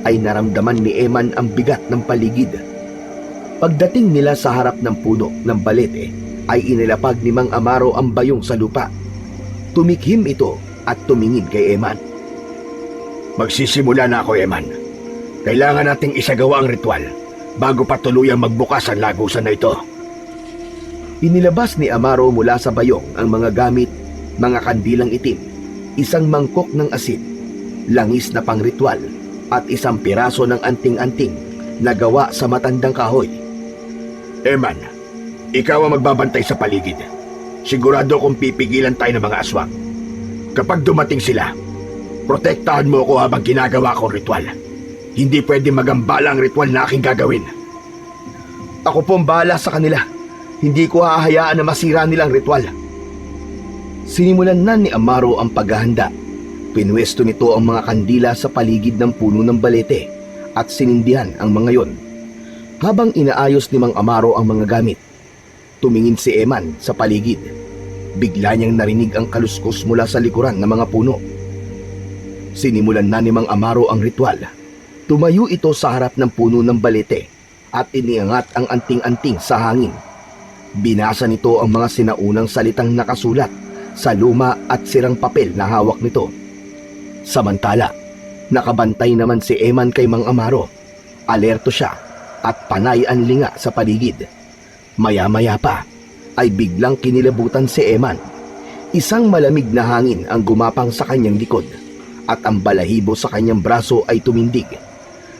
ay naramdaman ni Eman ang bigat ng paligid. Pagdating nila sa harap ng puno ng balete, ay inilapag ni Mang Amaro ang bayong sa lupa. Tumikhim ito at tumingin kay Eman. Magsisimula na ako, Eman. Kailangan nating isagawa ang ritual bago pa tuluyang magbukas ang lagusan na ito. Inilabas ni Amaro mula sa bayong ang mga gamit, mga kandilang itim, isang mangkok ng asin, langis na pangritual, at isang piraso ng anting-anting na gawa sa matandang kahoy. Eman, ikaw ang magbabantay sa paligid. Sigurado kong pipigilan tayo ng mga aswang. Kapag dumating sila, protektahan mo ako habang ginagawa ko ang ritual. Hindi pwede magambala ang ritual na aking gagawin. Ako po ang bahala sa kanila. Hindi ko hahayaan na masira nilang ritual. Sinimulan na ni Amaro ang paghahanda. Pinwesto nito ang mga kandila sa paligid ng puno ng balete at sinindihan ang mga yon. Habang inaayos ni Mang Amaro ang mga gamit, tumingin si Eman sa paligid. Bigla niyang narinig ang kaluskos mula sa likuran ng mga puno. Sinimulan na ni Mang Amaro ang ritual. Tumayo ito sa harap ng puno ng balete at iniangat ang anting-anting sa hangin. Binasa nito ang mga sinaunang salitang nakasulat sa luma at sirang papel na hawak nito. Samantala, nakabantay naman si Eman kay Mang Amaro. Alerto siya at panay ang linga sa paligid. Maya-maya pa ay biglang kinilabutan si Eman. Isang malamig na hangin ang gumapang sa kanyang likod at ang balahibo sa kanyang braso ay tumindig.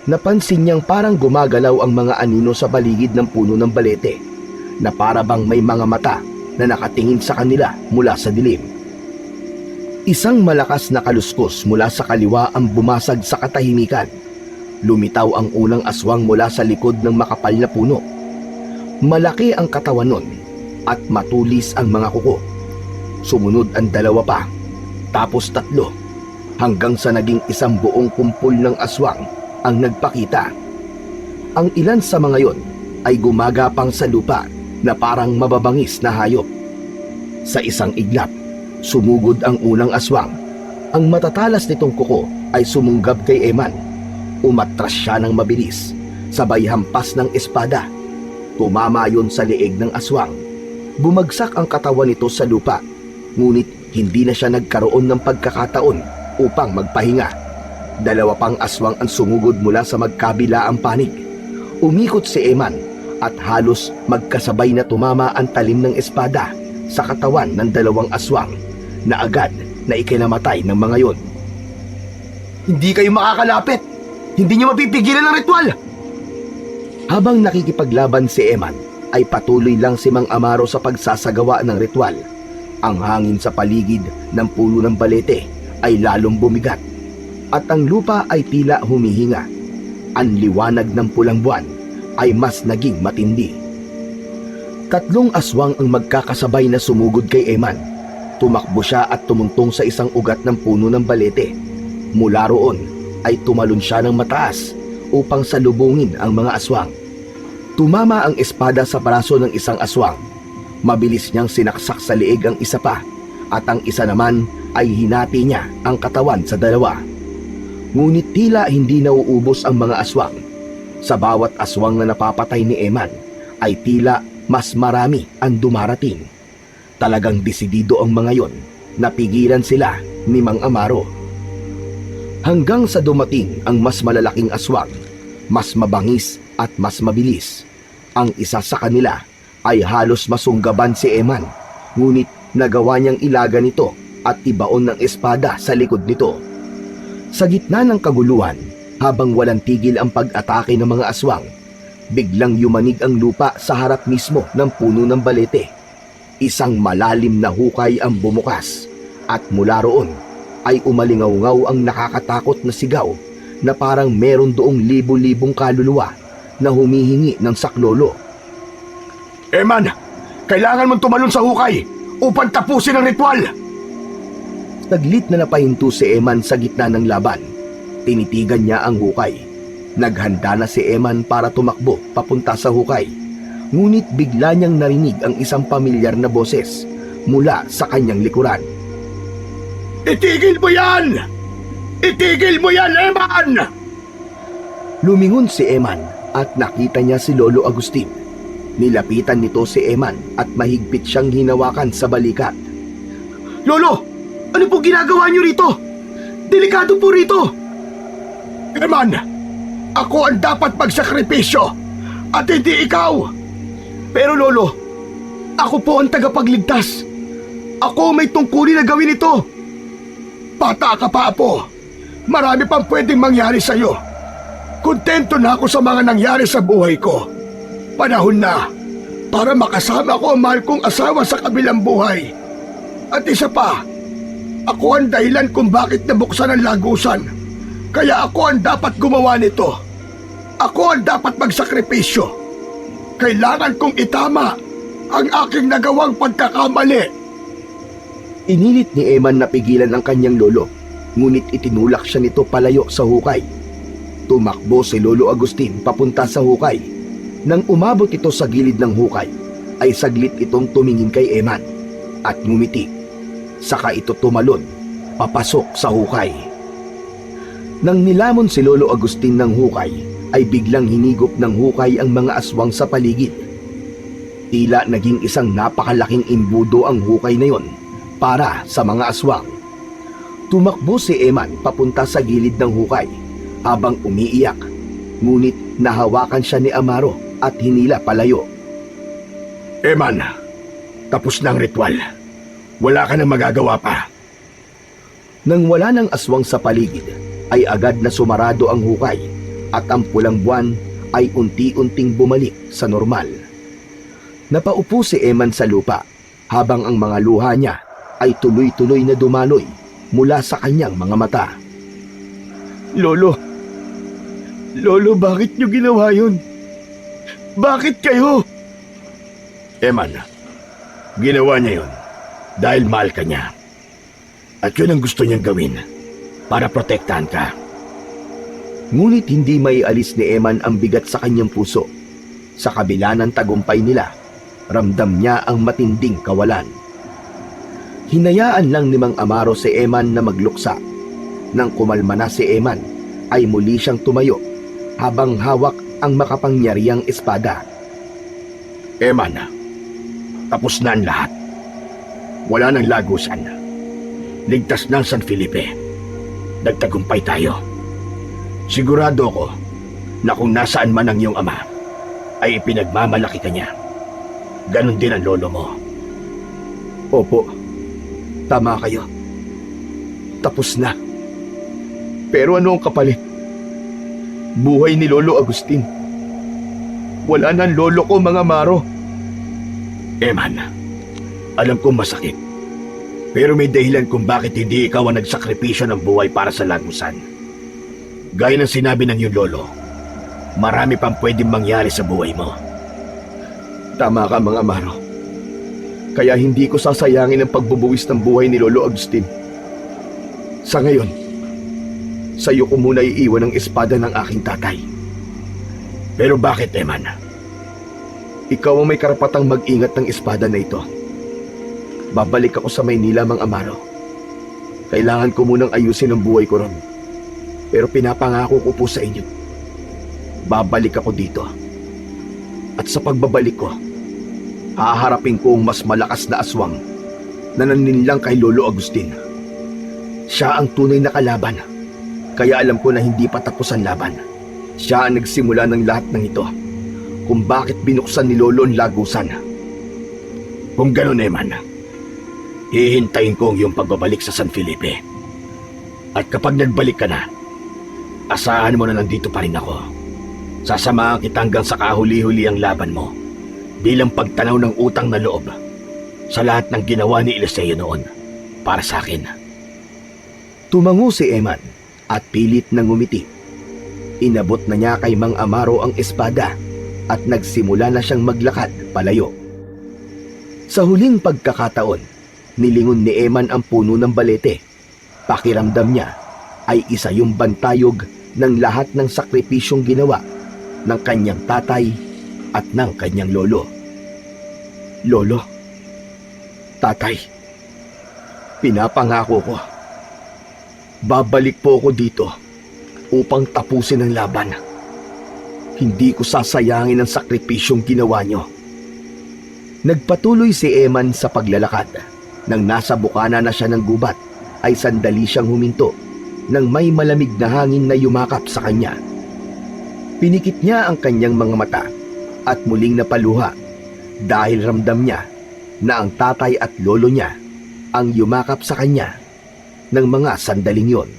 Napansin niyang parang gumagalaw ang mga anino sa paligid ng puno ng balete na para bang may mga mata na nakatingin sa kanila mula sa dilim. Isang malakas na kaluskos mula sa kaliwa ang bumasag sa katahimikan. Lumitaw ang unang aswang mula sa likod ng makapal na puno. Malaki ang katawan nun at matulis ang mga kuko. Sumunod ang dalawa pa, tapos tatlo, hanggang sa naging isang buong kumpul ng aswang ang nagpakita. Ang ilan sa mga yon ay gumagapang sa lupa na parang mababangis na hayop. Sa isang iglap, sumugod ang unang aswang. Ang matatalas nitong kuko ay sumunggab kay Eman. Umatras siya ng mabilis, sabay hampas ng espada. Tumama yon sa leeg ng aswang. Bumagsak ang katawan nito sa lupa, ngunit hindi na siya nagkaroon ng pagkakataon upang magpahinga. Dalawa pang aswang ang sumugod mula sa magkabilaang panig. Umikot si Eman at halos magkasabay na tumama ang talim ng espada sa katawan ng dalawang aswang na agad na ikinamatay ng mga yon. Hindi kayo makakalapit! Hindi niyo mapipigilan ang ritual! Habang nakikipaglaban si Eman, ay patuloy lang si Mang Amaro sa pagsasagawa ng ritual. Ang hangin sa paligid ng puno ng balete ay lalong bumigat at ang lupa ay tila humihinga. Ang liwanag ng pulang buwan ay mas naging matindi. 3 aswang ang magkakasabay na sumugod kay Eman. Tumakbo siya at tumuntong sa isang ugat ng puno ng balete. Mula roon ay tumalon siya ng mataas upang salubungin ang mga aswang. Tumama ang espada sa braso ng isang aswang. Mabilis niyang sinaksak sa leeg ang isa pa at ang isa naman ay hinati niya ang katawan sa dalawa. Ngunit tila hindi nauubos ang mga aswang. Sa bawat aswang na napapatay ni Eman ay tila mas marami ang dumarating. Talagang desidido ang mga yon na pigilan sila ni Mang Amaro. Hanggang sa dumating ang mas malalaking aswang, mas mabangis at mas mabilis. Ang isa sa kanila ay halos masunggaban si Eman, ngunit nagawa niyang ilaga nito at ibaon ng espada sa likod nito. Sa gitna ng kaguluhan, habang walang tigil ang pag-atake ng mga aswang, biglang yumanig ang lupa sa harap mismo ng puno ng balete. Isang malalim na hukay ang bumukas at mula roon ay umalingaw-ngaw ang nakakatakot na sigaw na parang meron doong libo-libong kaluluwa na humihingi ng saklolo. Eman, kailangan mong tumalon sa hukay upang tapusin ang ritual. Saglit na napahinto si Eman sa gitna ng laban. Tinitigan niya ang hukay. Naghanda na si Eman para tumakbo papunta sa hukay. Ngunit bigla niyang narinig ang isang pamilyar na boses mula sa kanyang likuran. Itigil mo yan! Itigil mo yan, Eman! Lumingon si Eman at nakita niya si Lolo Agustin. Nilapitan nito si Eman at mahigpit siyang hinawakan sa balikat. Lolo! Ano po ginagawa niyo rito? Delikado po rito! Eman, ako ang dapat magsakripisyo at hindi ikaw! Pero Lolo, ako po ang tagapagligtas. Ako may tungkulin na gawin ito. Bata ka pa, Apo. Marami pang pwedeng mangyari sa iyo. Kontento na ako sa mga nangyari sa buhay ko. Panahon na para makasama ko ang mahal kong asawa sa kabilang buhay. At isa pa, ako ang dahilan kung bakit nabuksan ang lagusan. Kaya ako ang dapat gumawa nito. Ako ang dapat magsakripisyo. Kailangan kong itama ang aking nagawang pagkakamali. Inilit ni Eman na pigilan ang kanyang lolo, ngunit itinulak siya nito palayo sa hukay. Tumakbo si Lolo Agustin papunta sa hukay. Nang umabot ito sa gilid ng hukay, ay saglit itong tumingin kay Eman at ngumiti. Saka ito tumalon, papasok sa hukay. Nang nilamon si Lolo Agustin ng hukay, ay biglang hinigop ng hukay ang mga aswang sa paligid. Tila naging isang napakalaking imbudo ang hukay na yon para sa mga aswang. Tumakbo si Eman papunta sa gilid ng hukay habang umiiyak, ngunit nahawakan siya ni Amaro at hinila palayo. Eman, tapos na ang ritual. Wala ka nang magagawa pa. Nang wala ng aswang sa paligid, ay agad na sumarado ang hukay at ang pulang buwan ay unti-unting bumalik sa normal. Napaupo si Eman sa lupa habang ang mga luha niya ay tuloy-tuloy na dumaloy mula sa kanyang mga mata. Lolo, bakit niyo ginawa yun? Bakit kayo? Eman, ginawa niya yun dahil mahal ka niya. At yun ang gusto niyang gawin para protektahan ka. Ngunit hindi maialis ni Eman ang bigat sa kanyang puso. Sa kabila ng tagumpay nila, ramdam niya ang matinding kawalan. Hinayaan lang ni Mang Amaro si Eman na magluksa. Nang kumalma na si Eman, ay muli siyang tumayo habang hawak ang makapangyarihang espada. Eman, tapos na ang lahat. Wala nang lagusan. Ligtas na ang San Felipe. Nagtagumpay tayo. Sigurado ako na kung nasaan man ang iyong ama, ay ipinagmamalaki ka niya. Ganon din ang lolo mo. Opo, tama kayo. Tapos na. Pero ano ang kapalit? Buhay ni Lolo Agustin. Wala na ang lolo ko, Mang Amaro. Eman, alam kong masakit. Pero may dahilan kung bakit hindi ikaw ang nagsakripisyo ng buhay para sa lagusan. Gaya ng sinabi ng iyong lolo, marami pang pwedeng mangyari sa buhay mo. Tama ka, Mang Amaro. Kaya hindi ko sasayangin ang pagbubuwis ng buhay ni Lolo Agustin. Sa ngayon, sa iyo ko muna iiwan ang espada ng aking tatay. Pero bakit, Eman? Ikaw ang may karapatang mag-ingat ng espada na ito. Babalik ako sa Maynila, Mang Amaro. Kailangan ko munang ayusin ang buhay ko ron. Pero pinapangako ko po sa inyo, babalik ako dito. At sa pagbabalik ko, haharapin ko ang mas malakas na aswang na naninlang kay Lolo Agustin. Siya ang tunay na kalaban, kaya alam ko na hindi pa tapos ang laban. Siya ang nagsimula ng lahat ng ito, kung bakit binuksan ni Lolo ang lagusan. Kung gano'n, Eman, hihintayin ko ang iyong pagbabalik sa San Felipe. At kapag nagbalik ka na, asahan mo na nandito pa rin ako. Sasamahan kita hanggang sa kahuli-huli ang laban mo bilang pagtanaw ng utang na loob sa lahat ng ginawa ni Eliseo noon para sa akin. Tumango si Eman at pilit na ngumiti. Inabot na niya kay Mang Amaro ang espada at nagsimula na siyang maglakad palayo. Sa huling pagkakataon, nilingon ni Eman ang puno ng balete. Pakiramdam niya ay isa yung bantayog ng lahat ng sakripisyong ginawa ng kanyang tatay at ng kanyang lolo. Lolo, tatay, pinapangako ko, babalik po ako dito upang tapusin ang laban. Hindi ko sasayangin ang sakripisyong ginawa niyo. Nagpatuloy si Eman sa paglalakad. Nang nasa bukana na siya ng gubat, ay sandali siyang huminto nang may malamig na hangin na yumakap sa kanya. Pinikit niya ang kanyang mga mata at muling napaluha dahil ramdam niya na ang tatay at lolo niya ang yumakap sa kanya ng mga sandaling yon.